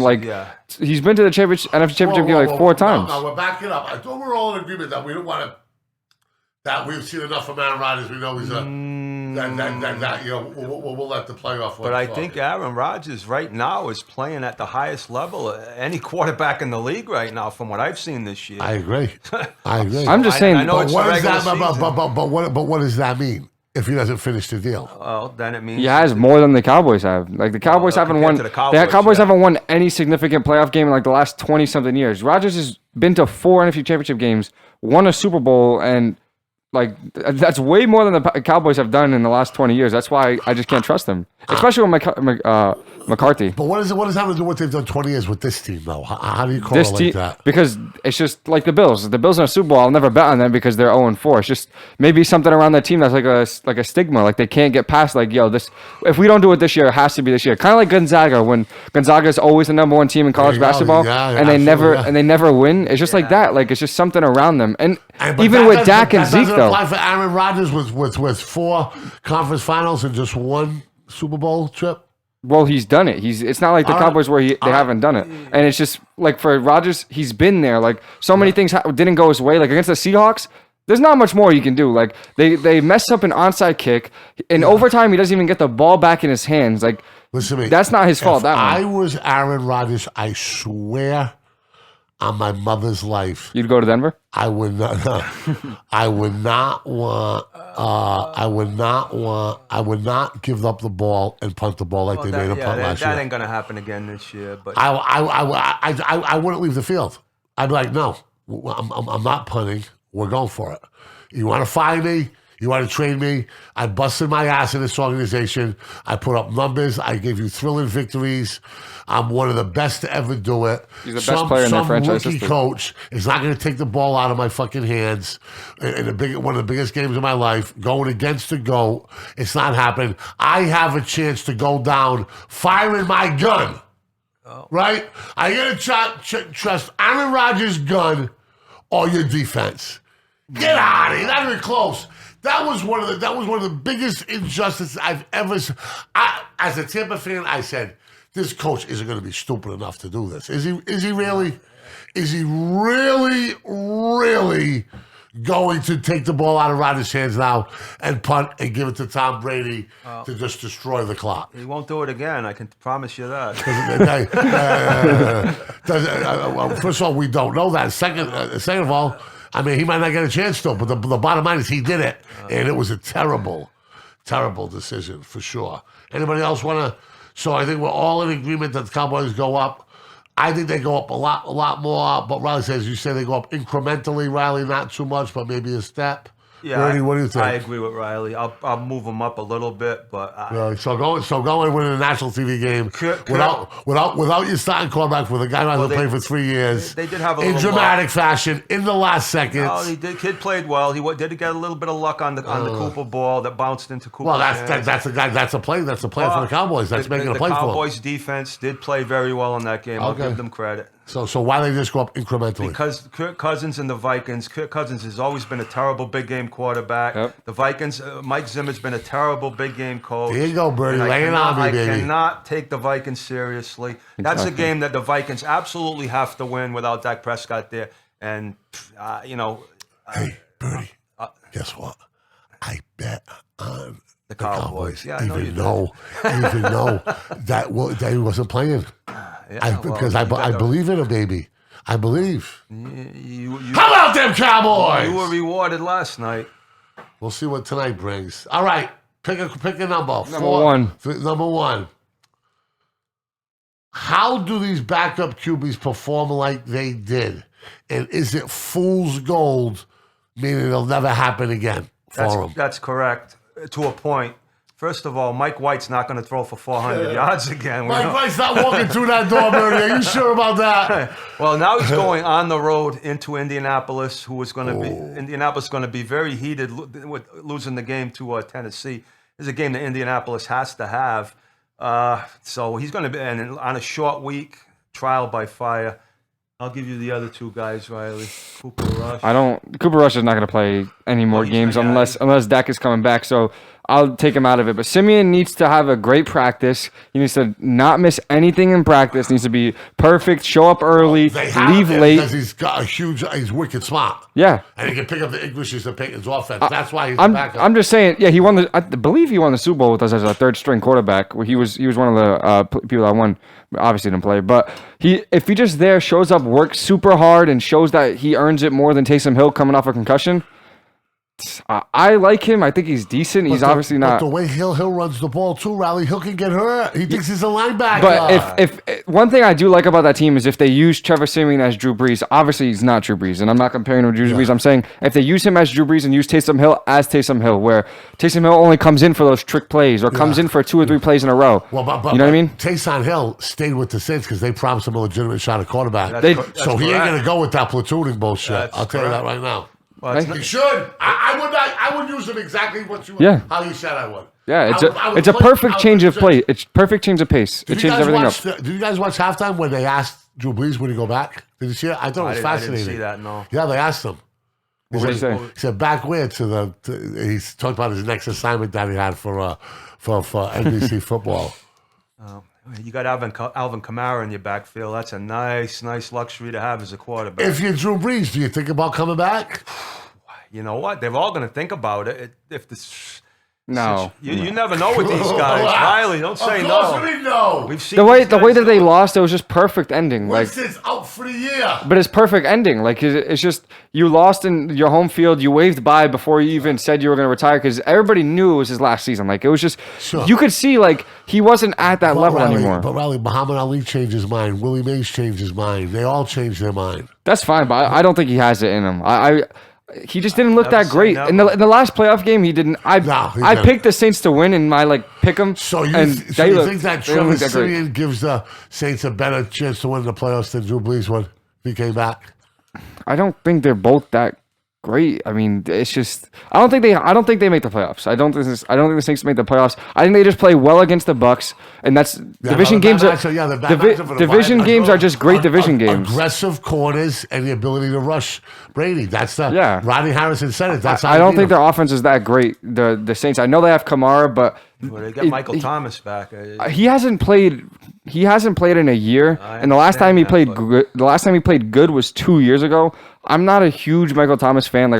he's been to the NFC Championship game like 4 times. No, we're backing up. I thought we're all in agreement that we don't want to. That we've seen enough from Aaron Rodgers. We know he's we'll let the playoff. But I think Aaron Rodgers right now is playing at the highest level any quarterback in the league right now, from what I've seen this year. I agree. I'm just saying. I know but what does that mean if he doesn't finish the deal? Well, then it means he has more than the Cowboys have. Like the Cowboys haven't won. The Cowboys haven't won any significant playoff game in like the last 20-something years. Rodgers has been to 4 NFC Championship games, won a Super Bowl, and Like, that's way more than the Cowboys have done in the last 20 years. That's why I just can't trust them, especially with McCarthy. But what does it have to do with what they've done 20 years with this team, though? How do you call it like that? Because it's just like the Bills. The Bills in a Super Bowl, I'll never bet on them because they're 0-4. It's just maybe something around that team that's like a stigma. Like, they can't get past, like, this. If we don't do it this year, it has to be this year. Kind of like Gonzaga, when Gonzaga is always the number one team in college basketball, and they never win. It's just like that. Like, it's just something around them. And even with Dak and Zeke, though. Apply for Aaron Rodgers with 4 conference finals and just 1 Super Bowl trip? Well, he's done it. It's not like the Cowboys where they haven't done it. And it's just like for Rodgers, he's been there. Like, so many things didn't go his way. Like against the Seahawks, there's not much more you can do. Like, they messed up an onside kick. In overtime, he doesn't even get the ball back in his hands. Like, listen to me. That's not his fault. If I was Aaron Rodgers, I swear on my mother's life, you'd go to Denver? I would not. I would not want. I would not give up the ball and punt the ball like they made a punt last year. That ain't gonna happen again this year. But I wouldn't leave the field. I'd be like, no, I'm not punting. We're going for it. You want to fire me? You want to train me? I busted my ass in this organization. I put up numbers. I gave you thrilling victories. I'm one of the best to ever do it. He's the best player in their franchise history. Some rookie coach is not going to take the ball out of my fucking hands in one of the biggest games of my life, going against the GOAT. It's not happening. I have a chance to go down firing my gun. Right? I got to trust Aaron Rodgers' gun or your defense. Get out of here. Not even close. That was one of the biggest injustices I've ever. As a Tampa fan, I said, this coach isn't going to be stupid enough to do this. Is he really? Is he really going to take the ball out of Rodgers' hands now and punt and give it to Tom Brady to just destroy the clock? He won't do it again. I can promise you that. First of all, we don't know that. Second of all, I mean, he might not get a chance to, but the bottom line is he did it, and it was a terrible, terrible decision for sure. Anybody else want to? So I think we're all in agreement that the Cowboys go up. I think they go up a lot more. But Riley says, you say they go up incrementally. Riley, not too much, but maybe a step. Yeah, Birdie, what do you think? I agree with Riley. I'll move them up a little bit, but so go and win a national TV game without your starting quarterback with a guy who hasn't played for 3 years. They did have a in little dramatic luck. Fashion in the last seconds. No, he did. Kid played well. He did get a little bit of luck on the Cooper ball that bounced into Cooper. Well, that's a guy. That's a play. That's a play for the Cowboys. That's making a play for them. The Cowboys defense did play very well in that game. I'll give them credit. So why they just go up incrementally? Because Kirk Cousins and the Vikings. Kirk Cousins has always been a terrible big game quarterback. Yep. The Vikings, Mike Zimmer's been a terrible big game coach. There you go, Birdie. Lay it on me, baby. I cannot take the Vikings seriously. That's a game that the Vikings absolutely have to win without Dak Prescott there. And, Hey, Birdie, guess what? I bet on the Cowboys. Yeah, even though that he wasn't playing. Because I believe in him, baby. I believe. How about them Cowboys? You were rewarded last night. We'll see what tonight brings. All right, pick a number. Number one. How do these backup QBs perform like they did? And is it fool's gold, meaning it'll never happen again for them? That's correct, to a point. First of all, Mike White's not going to throw for 400 yards again. Mike White's not walking through that door, Birdie. Are you sure about that? Well, now he's going on the road into Indianapolis, Indianapolis going to be very heated with losing the game to Tennessee. This is a game that Indianapolis has to have. So he's going to be on a short week, trial by fire. I'll give you the other two guys, Riley. Cooper Rush. Cooper Rush is not going to play any more games unless Dak is coming back. So I'll take him out of it. But Simeon needs to have a great practice. He needs to not miss anything in practice. Needs to be perfect. Show up early. Leave late. Because he's wicked smart. Yeah. And he can pick up the Englishes and Peyton's offense. That's why he's the backup. I'm just saying. Yeah, I believe he won the Super Bowl with us as a third string quarterback. He was one of the people that won. Obviously didn't play, but if he just there shows up, works super hard, and shows that he earns it more than Taysom Hill coming off a concussion, I like him. I think he's decent. He's obviously not. But the way Hill runs the ball too, Rowdy, Hill can get hurt. He thinks he's a linebacker. But if one thing I do like about that team is if they use Trevor Siemian as Drew Brees, obviously he's not Drew Brees, and I'm not comparing him to Drew Brees. I'm saying if they use him as Drew Brees and use Taysom Hill as Taysom Hill, where Taysom Hill only comes in for those trick plays or comes in for 2 or 3 plays in a row. Well, you know what I mean? Taysom Hill stayed with the Saints because they promised him a legitimate shot at quarterback. So he ain't going to go with that platooning bullshit. I'll tell you that right now. Well, he should. I would use him exactly how you said I would. Yeah, it's a perfect change of play. It's perfect change of pace. It changes everything up. Did you guys watch halftime when they asked Drew Brees would he go back? Did you see it? I thought it was fascinating. I didn't see that, no. Yeah, they asked him. What did he say? He said back where he talked about his next assignment that he had for NBC football. You got Alvin Kamara in your backfield. That's a nice luxury to have as a quarterback. If you're Drew Brees, do you think about coming back? You know what? They're all going to think about it. If this, no, you never know with these guys. Riley, don't say no. Of course we know. We've seen the way that they lost, it was just perfect ending. Winston's out for the year. But it's perfect ending. Like it's just you lost in your home field. You waved by before you even said you were going to retire because everybody knew it was his last season. Like it was just you could see like he wasn't at that level anymore. But Riley, Muhammad Ali changed his mind. Willie Mays changed his mind. They all changed their mind. That's fine, but I don't think he has it in him. He just didn't look that great. In the last playoff game, he didn't. I picked the Saints to win in my pick 'em. So you think that Trevor Siemian gives the Saints a better chance to win the playoffs than Drew Brees would if he came back? I don't think they're both that great. I mean, it's just I don't think they make the playoffs. I don't think the Saints make the playoffs. I think they just play well against the Bucks, and that's division games. Division games are just great division games. Aggressive corners and the ability to rush Brady. That's Rodney Harrison said it. That's I don't think their offense is that great. The Saints. I know they have Kamara, but they got Michael Thomas back. He hasn't played. He hasn't played in a year, and the last time he played good was 2 years ago. I'm not a huge Michael Thomas fan.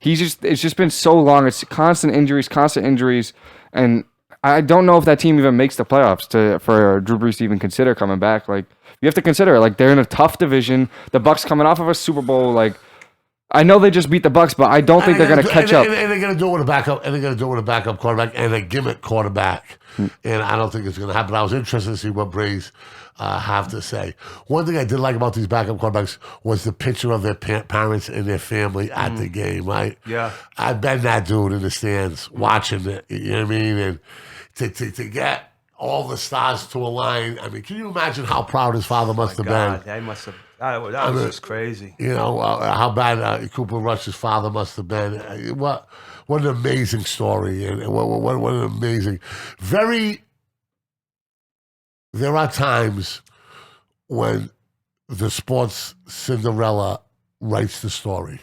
It's just been so long. It's constant injuries, and I don't know if that team even makes the playoffs for Drew Brees to even consider coming back. Like you have to consider it. They're in a tough division. The Bucks coming off of a Super Bowl. I know they just beat the Bucks, but I don't think they're going to catch up. And they're going to do it with a backup. And they're going to do it with a backup quarterback and a gimmick quarterback. And I don't think it's going to happen. I was interested to see what Brees have to say. One thing I did like about these backup quarterbacks was the picture of their parents and their family at the game. Right? Yeah. I've been that dude in the stands watching it. You know what I mean? And to get all the stars to align. I mean, can you imagine how proud his father must have been? They must have. That was just crazy. You know, how bad Cooper Rush's father must have been. What an amazing story. And what an amazing... There are times when the sports Cinderella writes the story.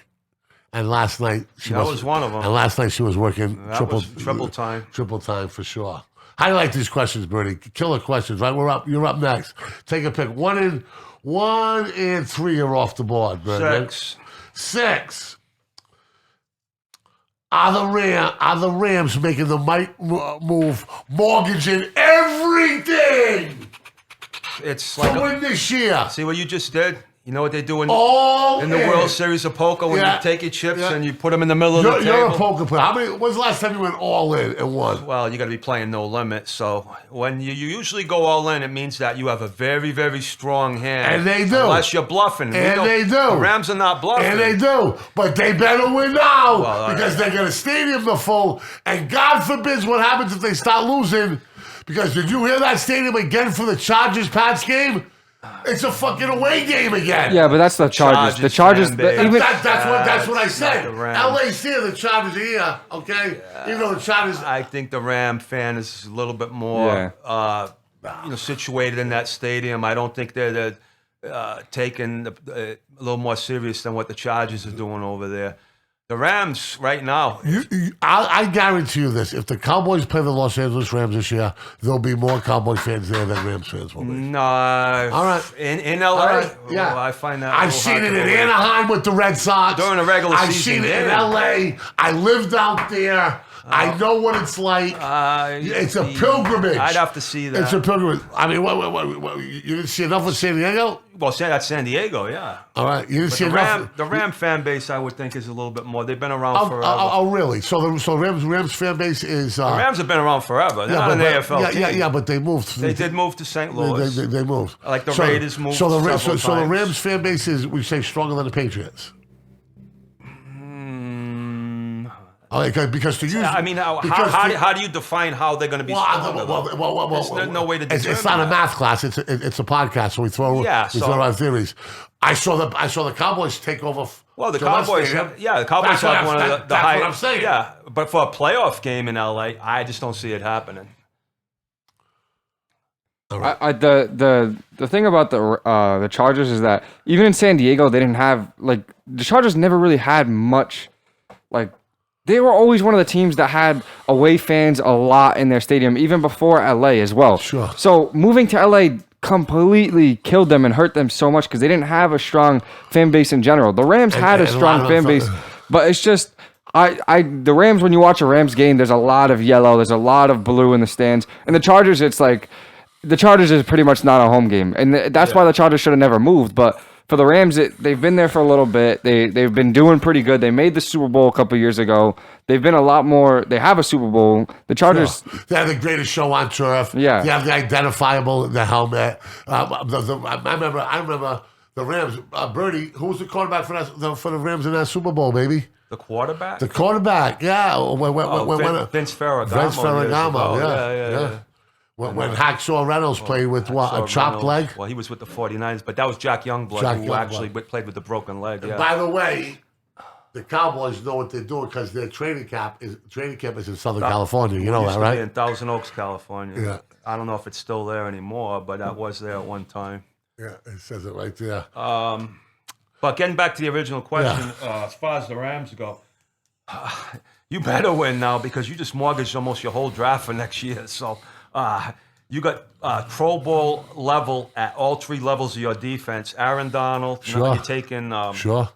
And last night... was one of them. And last night she was working triple time. Triple time for sure. How do you like these questions, Birdie? Killer questions, right? You're up next. Take a pick. 1 and 3 are off the board, Birdie. 6. Are the Rams making the might move, mortgaging everything? It's to win this year. See what you just did? You know what they do in the World Series of Poker when you take your chips and you put them in the middle of the table? You're a poker player. When's the last time you went all in and won? Well, you got to be playing no limit. So when you usually go all in, it means that you have a very, very strong hand. And they do. Unless you're bluffing. And they do. The Rams are not bluffing. And they do. But they better win now because they got a stadium to full. And God forbids what happens if they start losing. Because did you hear that stadium again for the Chargers-Pats game? It's a fucking away game again. Yeah, but that's the Chargers. The Chargers. That's what I said. LA's here. The Chargers are here. Okay, even though the Chargers. I think the Ram fan is a little bit more, situated in that stadium. I don't think they're taking a little more serious than what the Chargers are doing over there. The Rams right now. I guarantee you this: if the Cowboys play the Los Angeles Rams this year, there'll be more Cowboys fans there than Rams fans will be. No. All right. In LA? Right. Yeah. I find that. I've seen it in Anaheim with the Red Sox. During the regular season. I've seen it in LA. I lived out there. I know what it's like. It's a pilgrimage. I'd have to see that. It's a pilgrimage. I mean, what, you didn't see enough of San Diego? Well, that's San Diego, yeah. All right, you didn't see enough. The Ram fan base, I would think, is a little bit more. They've been around forever. Oh, really? So Rams fan base is. The Rams have been around forever. They're not an AFL team. Yeah, but they moved. They did move to St. Louis. They moved. Like the Raiders moved. So the Rams fan base is, we say, stronger than the Patriots. Okay, because to use, I mean, how do you define how they're going to be stronger? There's no way to determine. It's not a math class. It's a podcast, so we throw out theories. I saw the Cowboys take over. Well, the Cowboys have one of the highest. What I'm saying. Yeah, but for a playoff game in LA, I just don't see it happening. Right. The thing about the Chargers is that even in San Diego, they didn't have the Chargers never really had much They were always one of the teams that had away fans a lot in their stadium, even before LA as well. Sure. So moving to LA completely killed them and hurt them so much because they didn't have a strong fan base in general. The Rams had a strong fan base, but it's just the Rams, when you watch a Rams game, there's a lot of yellow, there's a lot of blue in the stands. And the Chargers, it's like the Chargers is pretty much not a home game. And that's why the Chargers should have never moved. But for the Rams, they've been there for a little bit. They've been doing pretty good. They made the Super Bowl a couple years ago. They've been a lot more. They have a Super Bowl. The Chargers. Yeah. They have the greatest show on turf. Yeah. They have the identifiable, the helmet. I remember the Rams. Birdie, who was the quarterback for the Rams in that Super Bowl, baby? The quarterback? The quarterback, yeah. Vince Ferragamo. Vince Ferragamo, yeah. When Hacksaw Reynolds played with a chopped leg? Well, he was with the 49ers, but that was Jack Youngblood who actually played with the broken leg. Yeah. By the way, the Cowboys know what they're doing because their training camp is in Southern California. You know that, right? In Thousand Oaks, California. Yeah. I don't know if it's still there anymore, but that was there at one time. Yeah, it says it right there. But getting back to the original question, as far as the Rams go, you better win now because you just mortgaged almost your whole draft for next year. So you got Pro Bowl level at all three levels of your defense. Aaron Donald, you're taking Von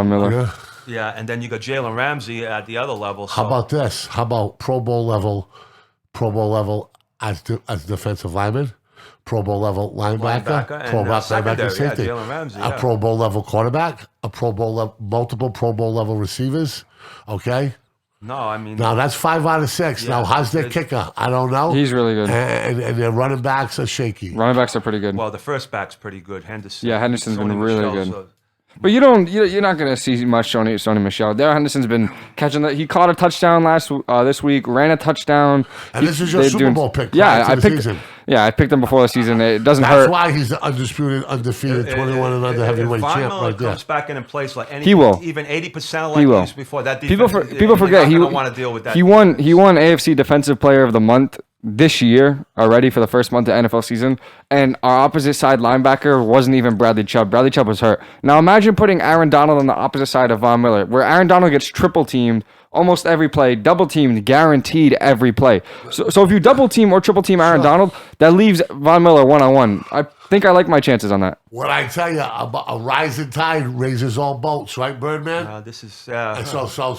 Miller. Yeah, and then you got Jalen Ramsey at the other level. So. How about this? How about Pro Bowl level as defensive lineman? Pro Bowl level linebacker, Pro Bowl linebacker safety, Jalen Ramsey, a Pro Bowl level quarterback, multiple Pro Bowl level receivers. Okay. No, I mean. Now that's 5 out of 6. Now how's their kicker? I don't know. He's really good. And their running backs are shaky. Running backs are pretty good. Well, the first back's pretty good. Henderson. Yeah, Henderson's been really good. So. But you're not going to see much Sony Michel. Darrell Henderson's been catching he caught a touchdown this week, ran a touchdown. And this is your Super Bowl pick. I picked him before the season. It doesn't hurt. That's why he's the undefeated 21 and under heavyweight champ right there. Comes back in place like he will. Even 80% like he used before that. Defense, people forget he want to deal with that. He won AFC Defensive Player of the Month this year already for the first month of NFL season, and our opposite side linebacker wasn't even Bradley Chubb. Bradley Chubb was hurt. Now imagine putting Aaron Donald on the opposite side of Von Miller, where Aaron Donald gets triple teamed almost every play, double teamed guaranteed every play. So if you double team or triple team Aaron Donald, that leaves Von Miller one-on-one. I think I like my chances on that. What I tell you, a rising tide raises all boats, right, Birdman? This is so it's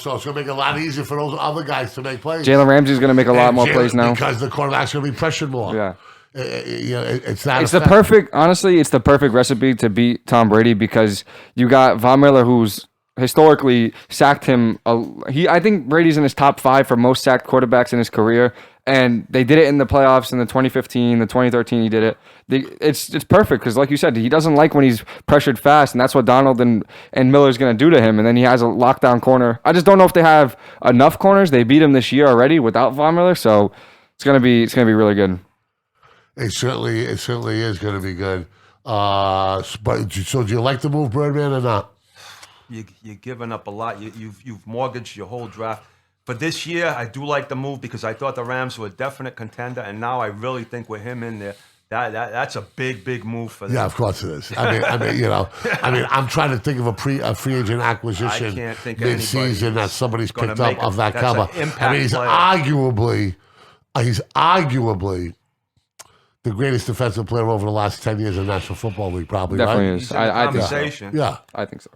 going to make it a lot easier for those other guys to make plays. Jalen Ramsey's going to make a lot more plays now because the quarterback's going to be pressured more. Yeah. It's not. It's the perfect recipe to beat Tom Brady because you got Von Miller, who's historically sacked him. I think Brady's in his top 5 for most sacked quarterbacks in his career, and they did it in the playoffs in the 2015, the 2013. He did it. It's perfect because, like you said, he doesn't like when he's pressured fast, and that's what Donald and Miller's going to do to him. And then he has a lockdown corner. I just don't know if they have enough corners. They beat him this year already without Von Miller, so it's gonna be really good. It certainly is going to be good. But so do you like the move, Birdman, or not? You're giving up a lot. You've mortgaged your whole draft. For this year, I do like the move because I thought the Rams were a definite contender, and now I really think with him in there, that's a big move for them. Yeah, of course it is. I'm trying to think of a free agent acquisition mid-season that somebody's picked up of that caliber. He's arguably the greatest defensive player over the last 10 years in the National Football League, probably. Definitely right? is. I conversation. Yeah, I think so.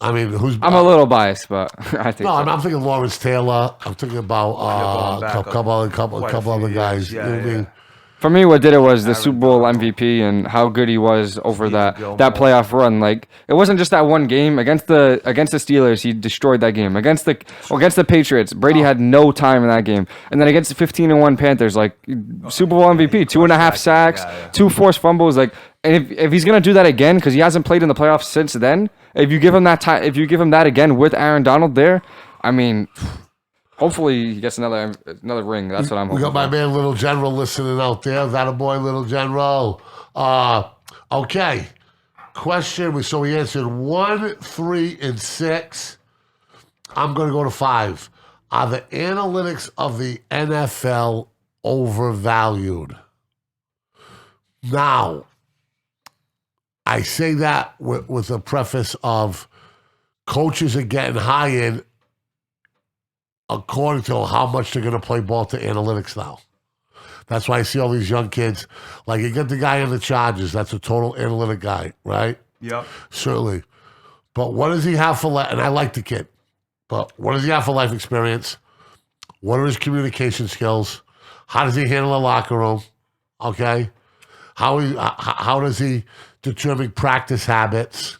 I mean, I'm a little biased, but I think. No, I'm thinking Lawrence Taylor. I'm thinking about a couple other guys. Yeah, you know what I mean? For me, what did it was the Aaron Super Bowl Donald. MVP and how good he was over that Gilmore. playoff run. Like it wasn't just that one game against the Steelers. He destroyed that game against the Patriots. Brady had no time in that game, and then against the 15-1 Panthers, like Super Bowl MVP, 2.5 sacks, 2 forced fumbles. Like, and if he's gonna do that again, because he hasn't played in the playoffs since then, if you give him that time, if you give him that again with Aaron Donald there, I mean. Hopefully he gets another ring. That's what I'm hoping. We got my man Little General listening out there. That a boy, Little General. Okay. Question. So we answered 1, 3, and 6. I'm going to go to 5. Are the analytics of the NFL overvalued? Now, I say that with a preface of coaches are getting high in according to how much they're going to play ball to analytics now. That's why I see all these young kids. Like, you get the guy in the Chargers. That's a total analytic guy, right? Yep. Certainly. But what does he have for life? And I like the kid. But what does he have for life experience? What are his communication skills? How does he handle a locker room? Okay? How does he determine practice habits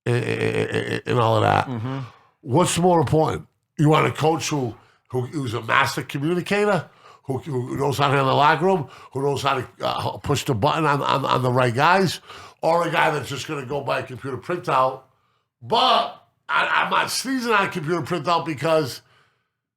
and all of that? Mm-hmm. What's more important? You want a coach who's a master communicator, who knows how to handle the locker room, who knows how to push the button on the right guys, or a guy that's just going to go by a computer printout. But I'm not sneezing on a computer printout because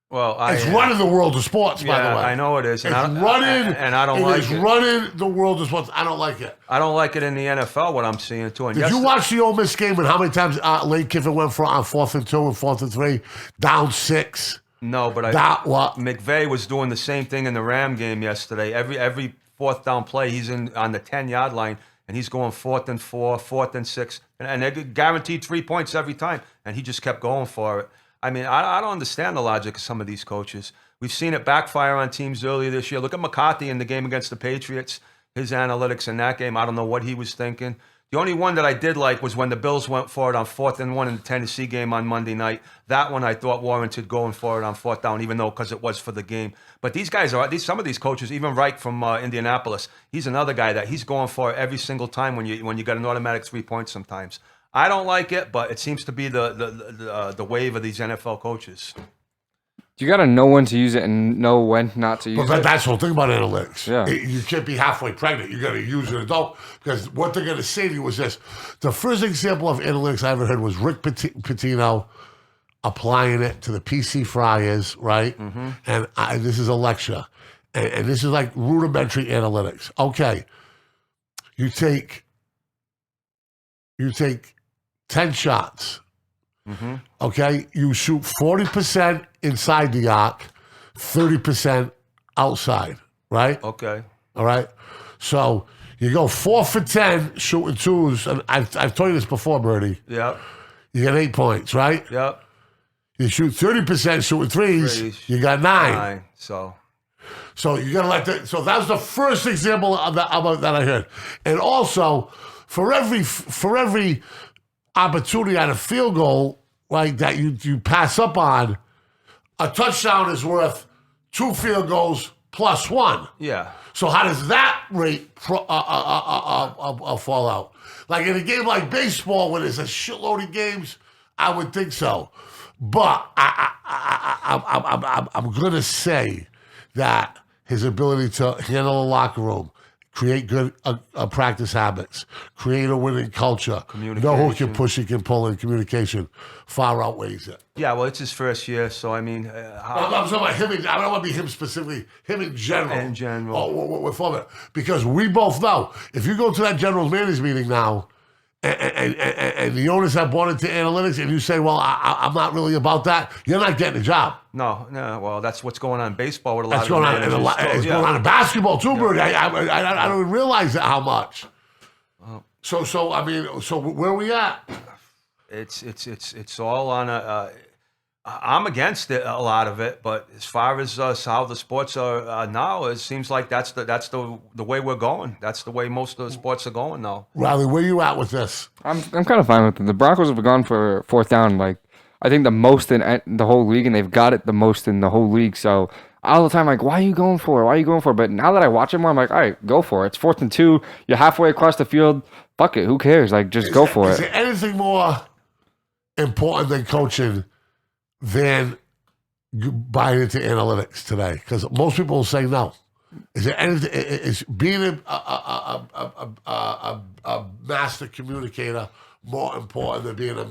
it's running the world of sports, by the way. I know it is. It's running, and I don't like it. It's running the world of sports. I don't like it. I don't like it in the NFL, what I'm seeing, too. And Did you watch the Ole Miss game and how many times Lane Kiffin went for on 4th and 2 and 4th and 3, down 6? No, but McVay was doing the same thing in the Ram game yesterday. Every 4th down play, he's on the 10-yard line, and he's going 4th and 4, 4th and 6, and they're guaranteed 3 points every time, and he just kept going for it. I mean, I don't understand the logic of some of these coaches. We've seen it backfire on teams earlier this year. Look at McCarthy in the game against the Patriots. His analytics in that game, I don't know what he was thinking. The only one that I did like was when the Bills went for it on 4th and 1 in the Tennessee game on Monday night. That one I thought warranted going for it on 4th down, even though because it was for the game. But these guys some of these coaches, even Reich from Indianapolis, he's another guy that he's going for it every single time when you got an automatic 3 points sometimes. I don't like it, but it seems to be the wave of these NFL coaches. You got to know when to use it and know when not to use it. But that's the whole thing about analytics. Yeah. You can't be halfway pregnant. You got to use it adult, because what they're going to say to you is this. The first example of analytics I ever heard was Rick Pitino applying it to the PC Friars, right? Mm-hmm. And this is a lecture. And this is like rudimentary analytics. Okay. You take 10 shots. Mm-hmm. Okay, you shoot 40% inside the arc, 30% outside, right? Okay. All right. So you go 4 for 10 shooting twos, and I've told you this before, Birdie. Yep. You get 8 points, right? Yep. You shoot 30% shooting threes, you got 9. So you got to let that. So that was the first example of that I heard, and also for every opportunity on a field goal, like that you pass up on, a touchdown is worth 2 field goals plus 1. Yeah. So how does that rate fall out? Like in a game like baseball, where there's a shitload of games, I would think so. But I'm gonna say that his ability to handle a locker room, create good practice habits, create a winning culture, know who can push, he can pull, and communication far outweighs it. Yeah, well, it's his first year, so I mean... I'm talking about him. I don't want to be him specifically. Him in general. In general. With all that. Because we both know, if you go to that general managers meeting now, and the owners have bought into analytics, and you say, well, I'm not really about that, you're not getting a job. No, well, that's what's going on in baseball with a lot that's of managers. It's going on in basketball, too, Birdie. I don't even realize how much. So where are we at? It's all on a... I'm against it, a lot of it, but as far as how the sports are now, it seems like that's the way we're going. That's the way most of the sports are going now. Riley, where you at with this? I'm kind of fine with it. The Broncos have gone for fourth down, like I think the most in the whole league, and they've got it the most in the whole league. So all the time, like, why are you going for it? Why are you going for it? But now that I watch it more, I'm like, all right, go for it. It's 4th and 2. You're halfway across the field. Fuck it. Who cares? Like, just go for it. Is there anything more important than coaching than buying into analytics today? Because most people will say no. Is there anything? Is being a master communicator more important than being a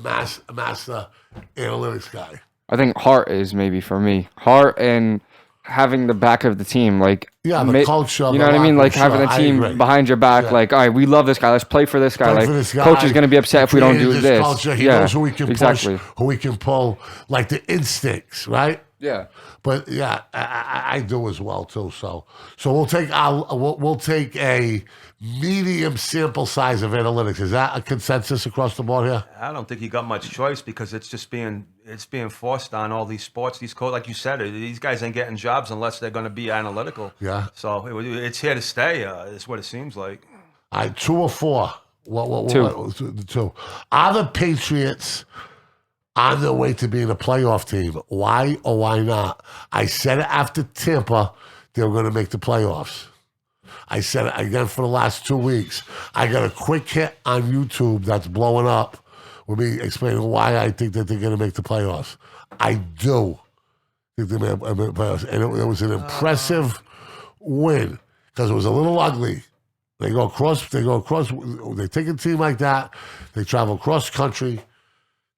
master analytics guy? I think heart is maybe for me. Heart and having the back of the team, like the culture. You know what I mean? Like having the team behind your back. Yeah. Like, all right, we love this guy. Let's play for this guy. Coach is going to be upset if we don't do this. Culture. He knows who we can push, who we can pull. Like the instincts, right? Yeah. But yeah, I do as well too. So we'll take a medium sample size of analytics. Is that a consensus across the board here? I don't think you got much choice because it's just being forced on all these sports. These like you said, these guys ain't getting jobs unless they're going to be analytical. Yeah. So it's here to stay. Is what it seems like. All right, 2 or 4. Two. Are the Patriots on their way to being a playoff team? Why or why not? I said it after Tampa, they were going to make the playoffs. I said it again for the last 2 weeks. I got a quick hit on YouTube that's blowing up with me explaining why I think that they're going to make the playoffs. I do think they're going to make the playoffs. And it was an impressive win because it was a little ugly. They take a team like that. They travel cross country.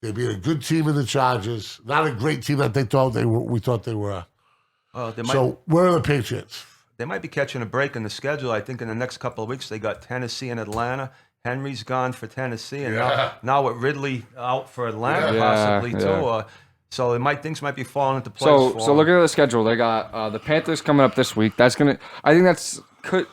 They beat a good team in the Chargers. Not a great team that we thought they were. So where are the Patriots? They might be catching a break in the schedule. I think in the next couple of weeks they got Tennessee and Atlanta. Henry's gone for Tennessee, and now with Ridley out for Atlanta possibly too. So things might be falling into place. So looking at the schedule, they got the Panthers coming up this week. I think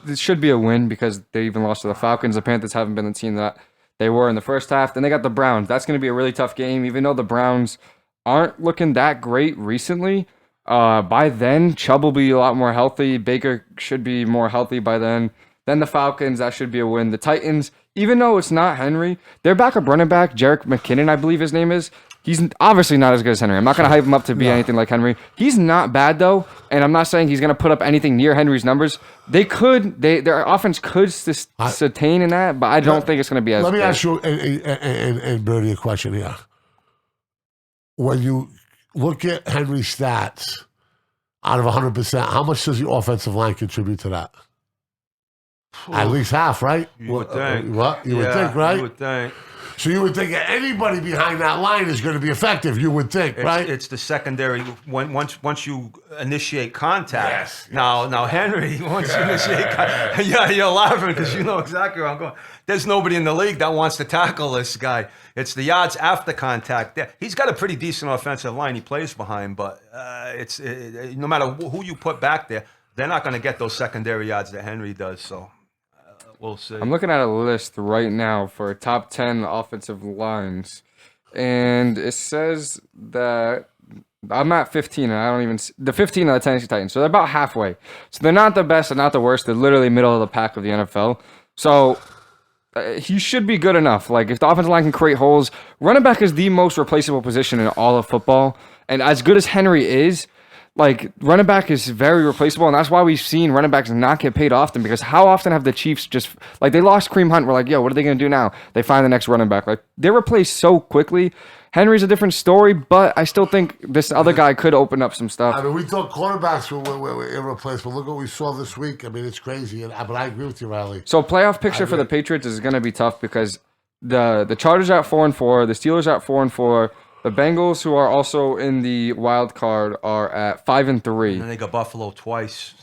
it should be a win because they even lost to the Falcons. The Panthers haven't been the team that they were in the first half. Then they got the Browns. That's going to be a really tough game, even though the Browns aren't looking that great recently. By then, Chubb will be a lot more healthy. Baker should be more healthy by then. Then the Falcons, that should be a win. The Titans, even though it's not Henry, their backup running back, Jerick McKinnon, I believe his name is, he's obviously not as good as Henry. I'm not going to hype him up to be anything like Henry. He's not bad, though, and I'm not saying he's going to put up anything near Henry's numbers. Their offense could sustain in that, but I don't think it's going to be as Let me good. ask you and Birdie a question here. When you look at Henry's stats, out of 100%, how much does the offensive line contribute to that? At least half, right? You would think. What? You would think, right? You would think. So you would think that anybody behind that line is going to be effective. You would think, right? It's the secondary. Once you initiate contact. Yes. Now Henry. Once you initiate contact, you're laughing because you know exactly where I'm going. There's nobody in the league that wants to tackle this guy. It's the yards after contact. He's got a pretty decent offensive line he plays behind, but no matter who you put back there, they're not going to get those secondary yards that Henry does. So. We'll see. I'm looking at a list right now for top 10 offensive lines, and it says that I'm at 15, and I don't even the 15 of the Tennessee Titans. So they're about halfway. So they're not the best and not the worst. They're literally middle of the pack of the NFL. So he should be good enough. Like if the offensive line can create holes, running back is the most replaceable position in all of football. And as good as Henry is, like, running back is very replaceable, and that's why we've seen running backs not get paid often, because how often have the Chiefs just, like, they lost Kareem Hunt, we're like, yo, what are they going to do now? They find the next running back. Like, they're replaced so quickly. Henry's a different story, but I still think this other guy could open up some stuff. I mean, we thought quarterbacks were irreplaceable. Look what we saw this week. I mean, it's crazy, but I agree with you, Riley. So, playoff picture for the Patriots is going to be tough because the Chargers are at 4-4, the Steelers are at 4-4, the Bengals, who are also in the wild card, are at 5-3. And then they got Buffalo twice.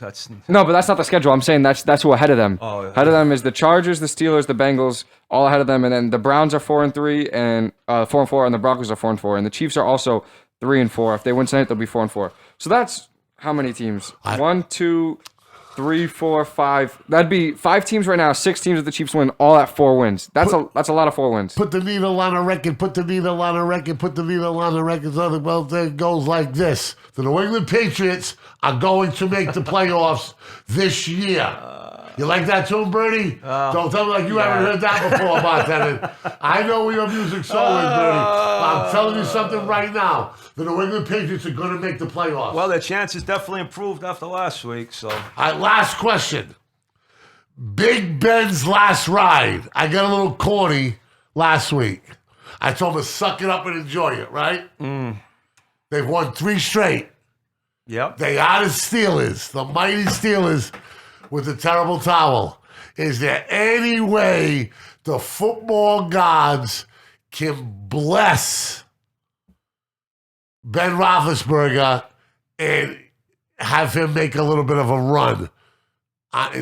No, but that's not the schedule. I'm saying that's who ahead of them. Oh, yeah. Ahead of them is the Chargers, the Steelers, the Bengals, all ahead of them, and then the Browns are 4-3 and 4-4, and the Broncos are 4-4, and the Chiefs are also 3-4. If they win tonight, they'll be 4-4. So that's how many teams? 1, 2, 3, 4, 5. That'd be 5 teams right now. 6 teams if the Chiefs win, all at 4 wins. That's a lot of 4 wins. Put the needle on a record. Put the needle on a record. Put the needle on a record. So it goes like this: the New England Patriots are going to make the playoffs this year. You like that tune, Birdie? Don't tell me like you haven't heard that before, bartender. I know where your music's so in, Birdie. I'm telling you something right now. The New England Patriots are going to make the playoffs. Well, their chances definitely improved after last week. So, all right, last question. Big Ben's last ride. I got a little corny last week. I told him to suck it up and enjoy it, right? They've won 3 straight. Yep. They are the Steelers, the mighty Steelers with the terrible towel. Is there any way the football gods can bless Ben Roethlisberger and have him make a little bit of a run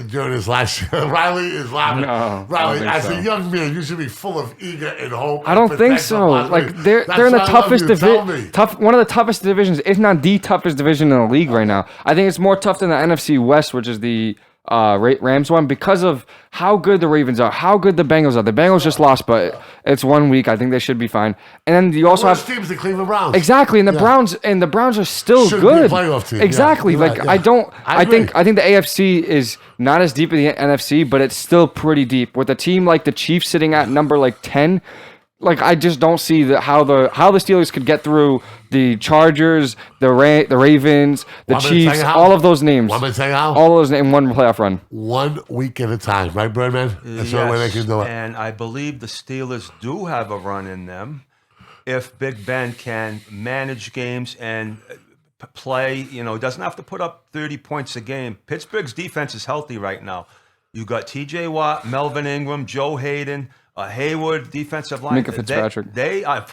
during his last year? Riley is laughing. No, Riley, as a young man, you should be full of eager and hope. I don't think so. Like they're in the toughest division, one of the toughest divisions, if not the toughest division in the league right now. I think it's more tough than the NFC West, which is the Rams one, because of how good the Ravens are, how good the Bengals are. The Bengals just lost, but it's 1 week. I think they should be fine. And then you also have teams, the Cleveland Browns. Exactly, and the Browns are still Should good. Be a playoff team. Exactly. Yeah, like right, I think the AFC is not as deep as the NFC, but it's still pretty deep. With a team like the Chiefs sitting at number 10, like I just don't see how the Steelers could get through the Chargers, the Ravens, the Chiefs, all of those names. Want me to tell you how? All of those in one playoff run. 1 week at a time, right, Birdman? That's the only way they can do it. And I believe the Steelers do have a run in them if Big Ben can manage games and play. He doesn't have to put up 30 points a game. Pittsburgh's defense is healthy right now. You got T.J. Watt, Melvin Ingram, Joe Hayden, Hayward, defensive line. Minka Fitzpatrick. They are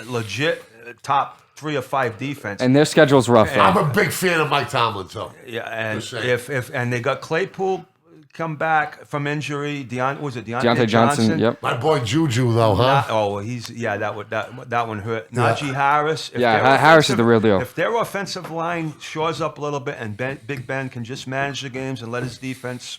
legit top 3 or 5 defense. And their schedule's rough. I'm a big fan of Mike Tomlin, so. Yeah, and if they got Claypool come back from injury, Deontay Johnson. Yep. My boy Juju, though, huh? That one hurt. Najee Harris. Harris is the real deal. If their offensive line shores up a little bit and Big Ben can just manage the games and let his defense,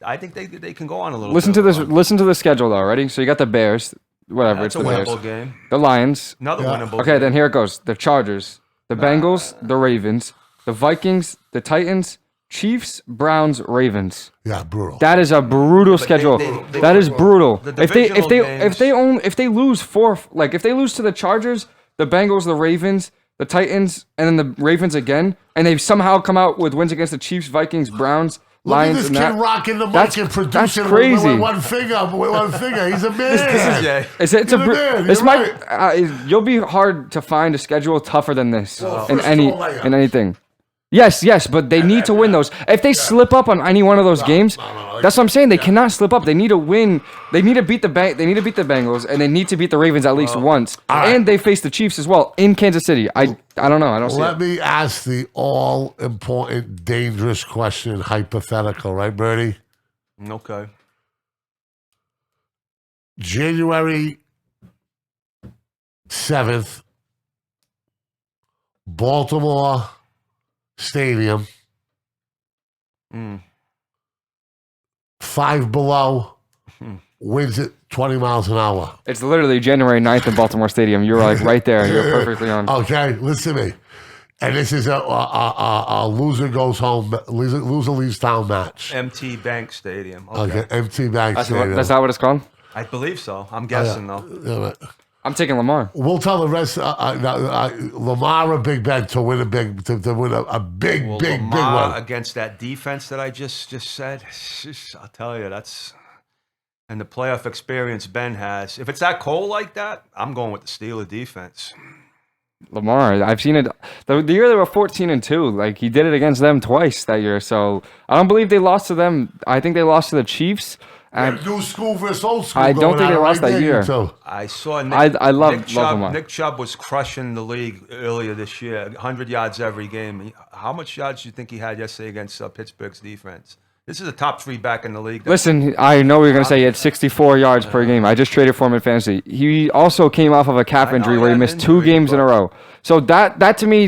I think they can go on a little. Listen to the schedule though. Ready? So you got the Bears. Whatever. It's the a winnable Bears. game. The Lions. Another winnable. Okay, game. then here it goes. The Chargers, the Bengals, the Ravens, the Vikings, the Titans, Chiefs, Browns, Ravens. Yeah, brutal. That is a brutal schedule. That is brutal. If they lose to the Chargers, the Bengals, the Ravens, the Titans, and then the Ravens again, and they somehow come out with wins against the Chiefs, Vikings, Browns, Lions, Look at this kid rocking the mic and producing crazy. With one finger. He's a man. This might you'll be hard to find a schedule tougher than this in anything. Yes, but they need to win those. If they slip up on any one of those games, that's what I'm saying. They cannot slip up. They need to win. They need to beat the Bengals, and they need to beat the Ravens at least once. Right. And they face the Chiefs as well in Kansas City. I don't know. I don't see it. Let me ask the all-important, dangerous question, hypothetical, right, Birdie? Okay. January 7th, Baltimore Stadium, 5 below, winds at 20 miles an hour. It's literally January 9th in Baltimore Stadium. You're like right there. You're perfectly on. Okay, listen to me. And this is a loser goes home, loser leaves town match. MT Bank Stadium. Okay, MT Bank Stadium. That's not what it's called? I believe so. I'm guessing though. Yeah, I'm taking Lamar. we'll tell the rest. Lamar or Big Ben to win a big Lamar one against that defense that I just said. I'll tell you, that's and the playoff experience Ben has. If it's that cold like that, I'm going with the Steeler defense. Lamar, I've seen it. The year they were 14-2, like he did it against them twice that year. So I don't believe they lost to them. I think they lost to the Chiefs. New school versus old school. I don't think they lost that year. I saw Nick Chubb. Nick Chubb was crushing the league earlier this year, 100 yards every game. How much yards do you think he had yesterday against Pittsburgh's defense? This is a top 3 back in the league. Listen, I know you're going to say he had 64 yards per game. I just traded for him in fantasy. He also came off of a calf injury where he missed 2 games in a row. So that to me,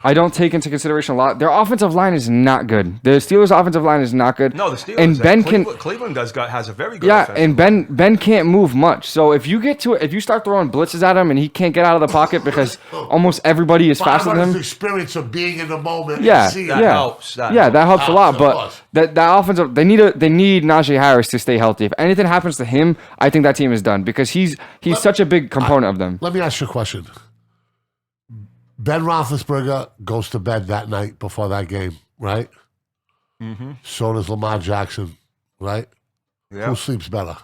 I don't take into consideration a lot. Their offensive line is not good. The Steelers' offensive line is not good. No, the Steelers. And Ben Cleveland has a very good. Yeah, and Ben can't move much. So if you get to it, if you start throwing blitzes at him and he can't get out of the pocket because almost everybody is faster than him. His experience of being in the moment. Yeah, that helps. That helps a lot. But that offensive, they need Najee Harris to stay healthy. If anything happens to him, I think that team is done because he's such a big component of them. Let me ask you a question. Ben Roethlisberger goes to bed that night before that game, right? Mm-hmm. So does Lamar Jackson, right? Yeah. Who sleeps better?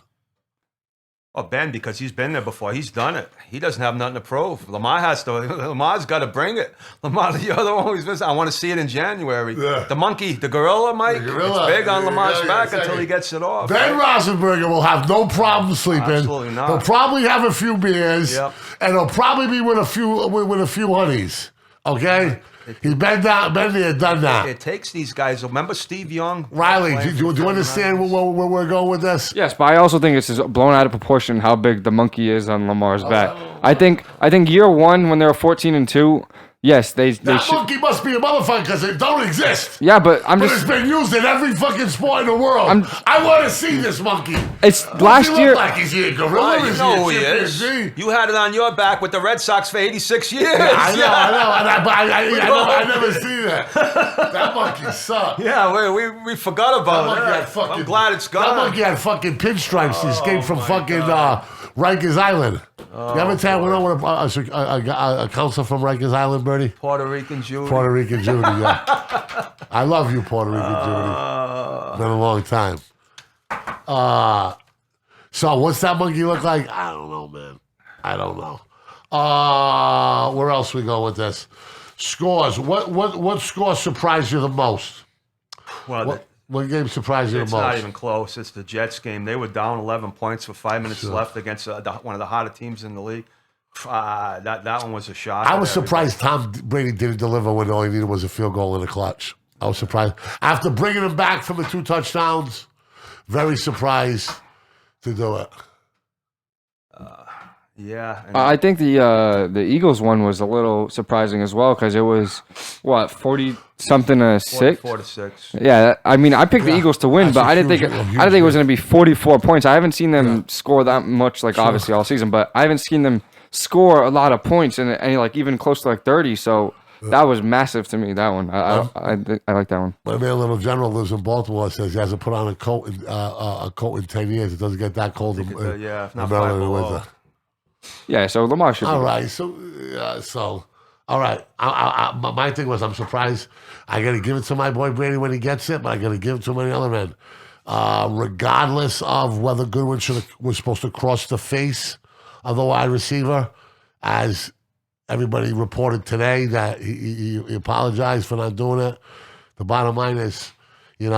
Oh, Ben, because he's been there before. He's done it. He doesn't have nothing to prove. Lamar's got to bring it. Lamar, the other one always I want to see it in January. Yeah. The monkey, the gorilla, Mike. It's big on Lamar's back until he gets it off. Ben Roethlisberger will have no problem sleeping. Absolutely not. He'll probably have a few beers, and he'll probably be with a few honeys. Okay. He's been there, done that. It takes these guys. Remember Steve Young? Riley, do you understand where we're going with this? Yes, but I also think it's just blown out of proportion how big the monkey is on Lamar's back. I think year one when they were 14-2, yes, that monkey must be a motherfucker because it don't exist. Yeah, but it's been used in every fucking sport in the world. I want to see this monkey. It's What's last he year. Look like? Is he a gorilla? You know who he is. You had it on your back with the Red Sox for 86 years. Yeah, I know. I never see that. That monkey sucked. Yeah, we forgot about it. I'm glad it's gone. That monkey had fucking pinstripes. He escaped from fucking Rikers Island. You ever tell a counselor from Rikers Island, Birdie? Puerto Rican Judy. Puerto Rican Judy, yeah. I love you, Puerto Rican Judy. Been a long time. So what's that monkey look like? I don't know, man. I don't know. Where else we go with this? Scores. What score surprised you the most? Well, what game surprised you the most? It's not even close. It's the Jets game. They were down 11 points with 5 minutes left against one of the hotter teams in the league. That one was a shock. I was surprised Tom Brady didn't deliver when all he needed was a field goal in the clutch. I was surprised. After bringing him back from the 2 touchdowns, very surprised to do it. Yeah. I think the Eagles one was a little surprising as well because it was, 40-something to 6? 4-6. Yeah, I mean, I picked the Eagles to win, but I didn't think it was going to be 44 points. I haven't seen them score that much, obviously all season, but I haven't seen them score a lot of points and even close to 30. So that was massive to me. That one, I like that one. My man, Little General, lives in Baltimore. Says he hasn't put on a coat in 10 years. It doesn't get that cold in not Maryland in the winter. Yeah, so Lamar should. All right, so all right. My thing was, I'm surprised. I got to give it to my boy Brady when he gets it, but I got to give it to my other end. Regardless of whether Goodwin was supposed to cross the face of the wide receiver, as everybody reported today that he apologized for not doing it. The bottom line is, heavy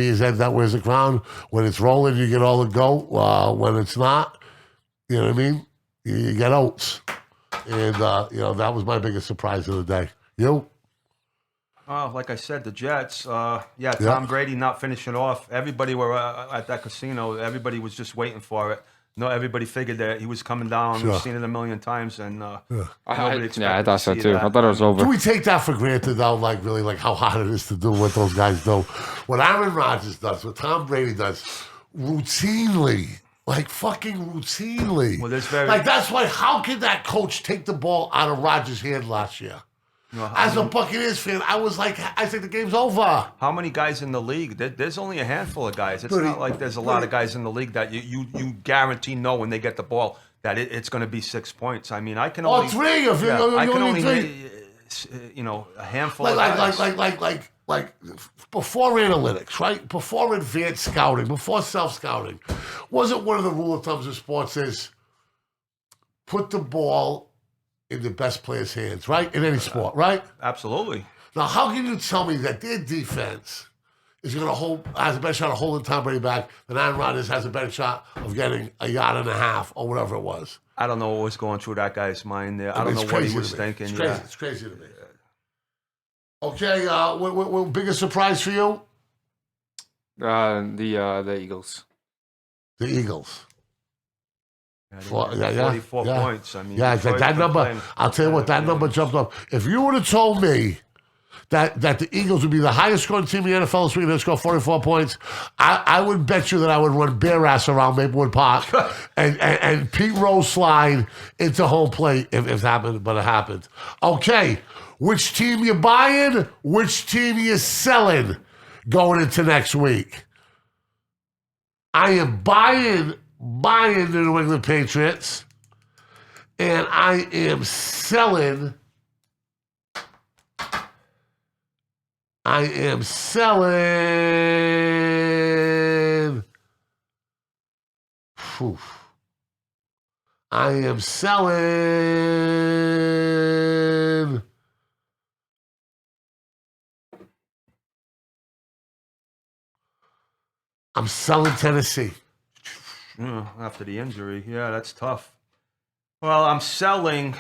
as head that wears the crown. When it's rolling, you get all the goat. When it's not, you know what I mean? You get oats. And, that was my biggest surprise of the day. You? Like I said, the Jets. Tom Brady not finishing off. Everybody were at that casino. Everybody was just waiting for it. No, everybody figured that he was coming down. We've seen it a million times, and nobody expected I thought so too. That. I thought it was over. Do we take that for granted, though? Really, how hard it is to do what those guys do? What Aaron Rodgers does, what Tom Brady does, routinely. Fucking routinely. Well, that's why, how could that coach take the ball out of Rodgers' hand last year? As a Buccaneers fan, I was like, I think the game's over. How many guys in the league? There's only a handful of guys. It's not like there's a lot of guys in the league that you guarantee know when they get the ball that it's going to be 6 points. I mean, I can only... three if you I can only three. A handful of guys. Like before analytics, right? Before advanced scouting, before self-scouting, wasn't one of the rule of thumbs of sports is put the ball in the best player's hands, right? In any sport, right? Absolutely. Now, how can you tell me that their defense is going to has a better shot of holding Tom Brady back than Aaron Rodgers has a better shot of getting a yard and a half or whatever it was? I don't know what was going through that guy's mind there. I don't know what he was thinking. It's crazy. It's crazy to me. Okay, what biggest surprise for you? The Eagles. The Eagles. 44 points. I mean, that number. I'll tell you what, that number jumped up. If you would have told me that the Eagles would be the highest scoring team in the NFL this week and they score 44 points, I would bet you that I would run bare ass around Maplewood Park and Pete Rose slide into home plate if it happened, but it happened. Okay, which team you buying? Which team you selling going into next week? I am buying the New England Patriots, and I am selling. I am selling. I'm selling Tennessee. After the injury, yeah, that's tough. Well, I'm selling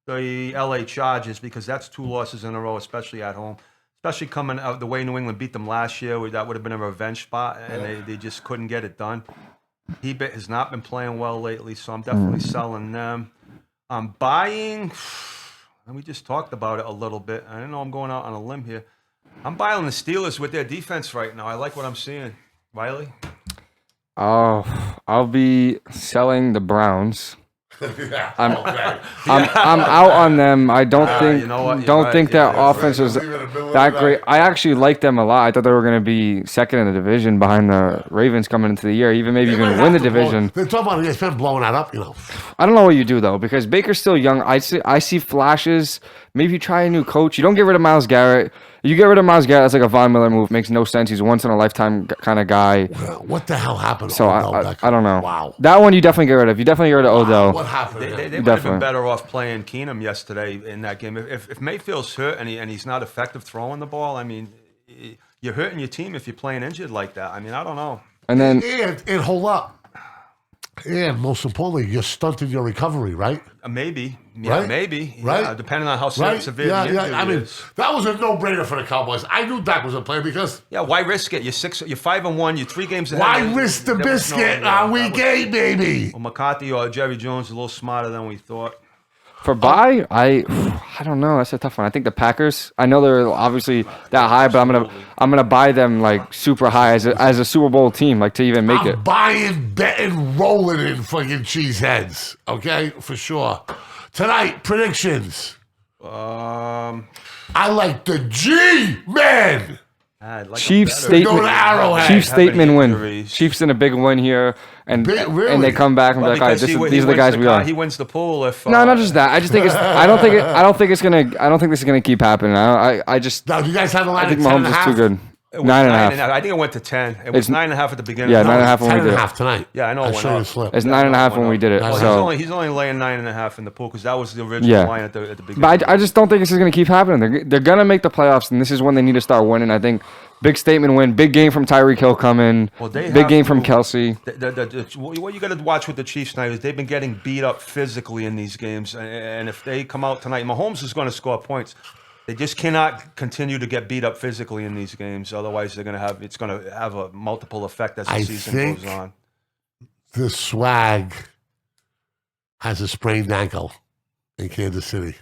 the LA Chargers because that's 2 losses in a row, especially at home. Especially coming out the way New England beat them last year, that would have been a revenge spot, and they just couldn't get it done. He has not been playing well lately, so I'm definitely selling them. I'm buying, and we just talked about it a little bit. I don't know I'm going out on a limb here. I'm buying the Steelers with their defense right now. I like what I'm seeing. Riley? Oh, I'll be selling the Browns. I'm out on them. I don't think their offense is that great. I actually like them a lot. I thought they were going to be second in the division behind the Ravens coming into the year, even maybe even win the division. They're talking about ESPN blowing that up, I don't know what you do though, because Baker's still young. I see flashes. Maybe you try a new coach. You don't get rid of Myles Garrett. You get rid of Myles Garrett, that's like a Von Miller move. Makes no sense. He's a once-in-a-lifetime kind of guy. What the hell happened? So I don't know. Wow. That one you definitely get rid of. You definitely get rid of Odell. What happened? They might have been better off playing Keenum yesterday in that game. If Mayfield's hurt and he's not effective throwing the ball, I mean, you're hurting your team if you're playing injured like that. I mean, I don't know. And then and hold up. And most importantly, you're stunting your recovery, right? Maybe. Yeah, right? Maybe. Right? Yeah, depending on how severe the injury I mean, is. that was a no-brainer for the Cowboys. I knew Dak was a player because... Yeah, why risk it? You're 5-1. You're 3 games ahead. Why risk the biscuit on week 8, baby? Well, McCarthy or Jerry Jones are a little smarter than we thought. For buy, I don't know. That's a tough one. I think the Packers. I know they're obviously that high, but I'm gonna buy them like super high as a Super Bowl team, like to even make it. Buying, betting, rolling in fucking cheeseheads. Okay, for sure. Tonight predictions. I like the G-Men. Chiefs statement. Chiefs statement win. Chiefs in a big win here, and they come back and be like, all right, these are the guys we are. He wins the pool if. No, not just that. I just think it's. I don't think this is gonna keep happening. I just. No, do you guys have a line? I think Mahomes is too good. 9.5. I think it went to 10. It was 9.5 at the beginning. Yeah, 9.5 when we did it. 10.5 tonight. Yeah, I know. It's 9.5 when we did it. So he's only laying 9.5 in the pool because that was the original line at the beginning. But I just don't think this is going to keep happening. They're going to make the playoffs, and this is when they need to start winning. I think big statement win, big game from Tyreek Hill coming, big game from Kelsey. What you got to watch with the Chiefs tonight is they've been getting beat up physically in these games, and if they come out tonight, Mahomes is going to score points. They just cannot continue to get beat up physically in these games. Otherwise, it's going to have a multiple effect as the season goes on. The Swag has a sprained ankle in Kansas City.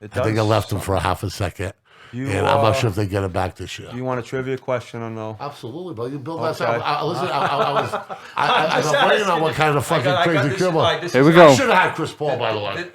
I think I left him for a half a second. I'm not sure if they get it back this year. Do you want a trivia question or no? Absolutely, but you build that up. Listen, I'm waiting on what kind of fucking crazy dribble. Here we go. I should have had Chris Paul, by the way.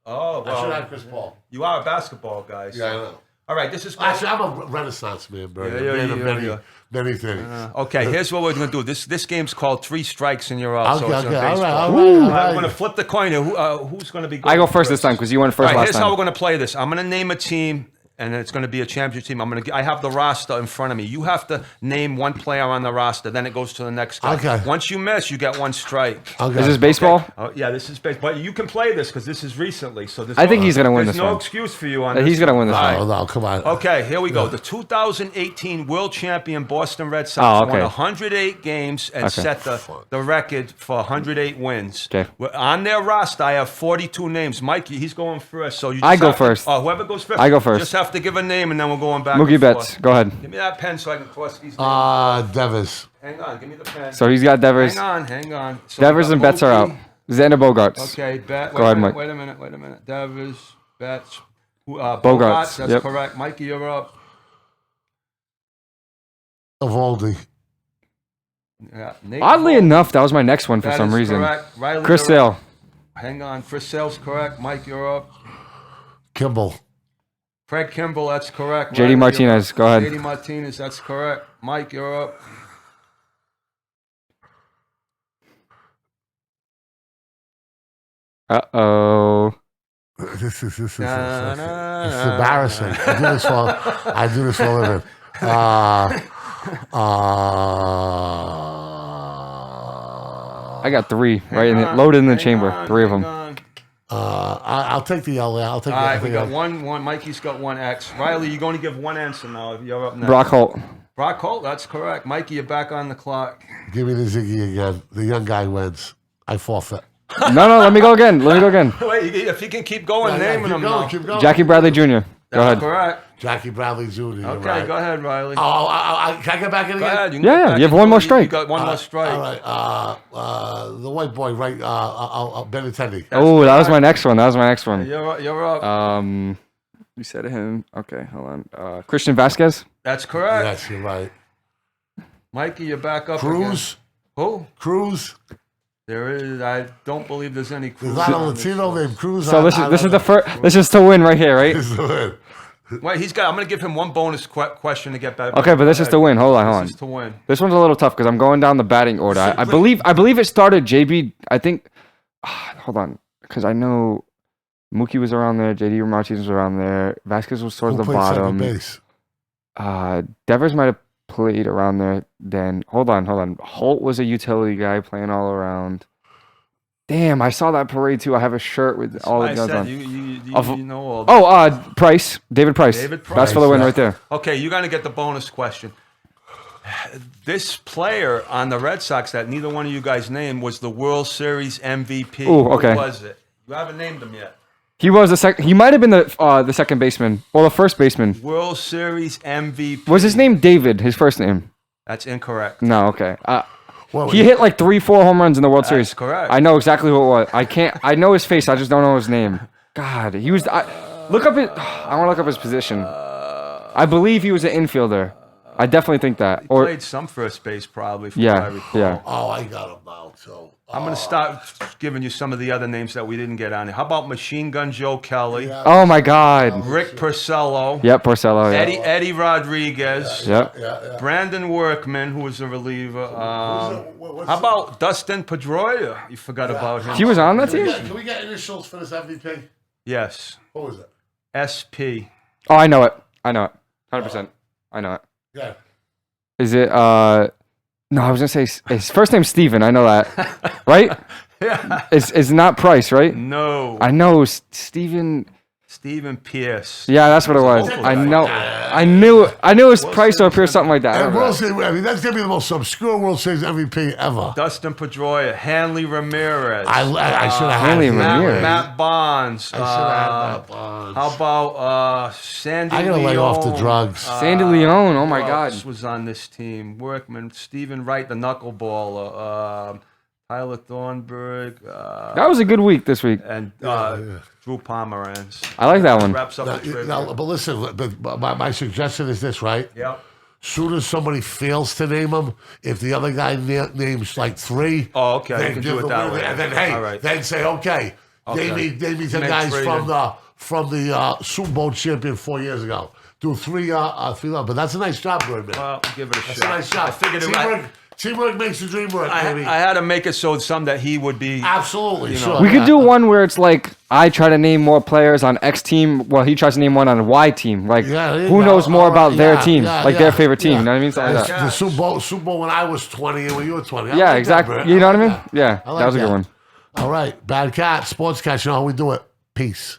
Oh, well. I should have had Chris Paul. You are a basketball guy. So. Yeah, I know. All right, this is... Actually, I'm a Renaissance man, Birdie. Many things. Okay, here's what we're going to do. This game's called 3 Strikes and You're Out. Okay, all right. I'm going to flip the coin here. Who's going to be going I go first this time because you went first last time. Here's how we're going to play this. I'm going to name a team, and it's going to be a championship team. I have the roster in front of me. You have to name one player on the roster. Then it goes to the next guy. Okay. Once you miss, you get 1 strike. Okay. Is this baseball? Okay. Oh, yeah, this is baseball. But you can play this because this is recently. So I think he's going to win this one. There's no excuse for you on this. He's going to win this one. Oh, no, come on. Okay, here we go. The 2018 World Champion Boston Red Sox won 108 games and set the record for 108 wins. Okay. On their roster, I have 42 names. Mikey, he's going first. So I go first. Whoever goes first. I go first. Just have to give a name and then we're going back. Mookie Betts, go ahead. Give me that pen so I can cross these names. Devers. Hang on, give me the pen. So he's got Devers. Hang on. So Devers and Betts are out. Xander Bogaerts. Okay, Go ahead, Mike. Wait a minute. Davis, Betts, Bogaerts. That's correct. Mikey, you're up. Evaldi. Yeah, Nate Oddly Evaldi. enough, that was my next one for That some is reason. Correct. Riley, Chris you're up. Sale. Hang on. Chris Sale's correct. Mike, you're up. Kimball. Craig Kimball, that's correct. JD Martinez, go ahead. JD Martinez, that's correct. Mike, you're up. Uh-oh. This is embarrassing. I do this for a living. I got 3 loaded in the chamber. 3 of them. I'll take the L. I'll take. All right, we got one. Mikey's got 1 X. Riley, you're going to give 1 answer now. You're up next. Brock Holt. Brock Holt, that's correct. Mikey, you're back on the clock. Give me the Ziggy again. The young guy wins. I forfeit. No, let me go again. Wait, if you can keep going, naming them now. Keep going. Jackie Bradley Jr. Go ahead. Correct. Jackie Bradley Jr. Okay, right. Go ahead, Riley. Can I get back in Go again? ahead. You can Yeah, get back you have in. one more strike. You got one more strike. All right. The white boy, right? Benintendi. Oh, that was my next one. You're up. You said him. Okay, hold on. Christian Vasquez. That's correct. Yes, you're right. Mikey, you're back up Cruz. again. Who? Cruz. There is. I don't believe there's any Cruz. There's not a on this Latino list. named Cruz. So this is the first. This is to win right here, right? This is the win. Wait, I'm going to give him one bonus question to get back. Okay, but this is to win. Hold on. This is to win. This one's a little tough because I'm going down the batting order. I believe it started JB. I think. Hold on, because I know Mookie was around there. JD Martinez was around there. Vasquez was towards the bottom. Base? Devers might have played around there. Then hold on. Holt was a utility guy playing all around. Damn, I saw that parade too. I have a shirt with all the guys on. You know all. Price, David Price. That's for the win right there. Okay, you're going to get the bonus question. This player on the Red Sox that neither one of you guys named was the World Series MVP. Ooh, okay. Who was it? You haven't named him yet. He was the second. He might have been the second baseman or the first baseman. World Series MVP. Was his name David? His first name? That's incorrect. No. Okay. He hit like 3-4 home runs in the World Series. That's correct. I know exactly who it was. I know his face. I just don't know his name. God, he was. Look up his. I want to look up his position. I believe he was an infielder. I definitely think that. He played some first base probably. From what I recall. Yeah. Oh, I got him now. So I'm going to start giving you some of the other names that we didn't get on here. How about Machine Gun Joe Kelly? Yeah. Oh my God. Rick Porcello. Yep, Porcello. Yeah. Eddie Rodriguez. Yep. yeah. Brandon Workman, who was a reliever. What's How about Dustin Pedroia? You forgot about him. He was on that team. Can we get initials for this MVP? Yes. What was it? SP. Oh, I know it. 100%. I know it. Yeah. Is it? No, I was gonna say his first name's Steven. I know that, right? Yeah. It's not Price, right? No. I know Steven. Stephen Pierce. Yeah, that's what it was. I know. I knew it was Price or Pierce, something like that. And World Series, I mean, that's gonna be the most obscure World Series MVP ever. Dustin Pedroia, Hanley Ramirez. I should have had Hanley him. Ramirez. Matt Bonds. I should have had Matt Bonds. How about Sandy I gotta Leone? lay off the drugs. Sandy Leone. Oh my Who God. else was on this team? Workman, Stephen Wright, the knuckleballer. Tyler Thornburg. That was a good week this week. And Drew Pomeranz. I like that one. Wraps up the trivia. Now, but listen, my suggestion is this, right? Yep. Soon as somebody fails to name them, if the other guy names like 3, Oh, okay. then You can give do it the that winner, way. and then All right. then say, okay, name me 10 Make guys 3 from the Super Bowl champion 4 years ago. Do 3, but that's a nice job, Birdman. Well, give it a That's shot. a nice job. I figured it. Teamwork makes the dream work, baby. I had to make it so some that he would be. Absolutely, sure. We could do one where it's like I try to name more players on X team, while he tries to name one on Y team. Like there you who go. knows more about their team, yeah, their favorite team. You know what I mean? Something like The that. Super Bowl when I was 20 and when you were 20. I Yeah, like exactly. that, You know what I mean? that. Yeah, I like that was a that. good one. All right, BadCatz, Sports Catch. You know how we do it. Peace.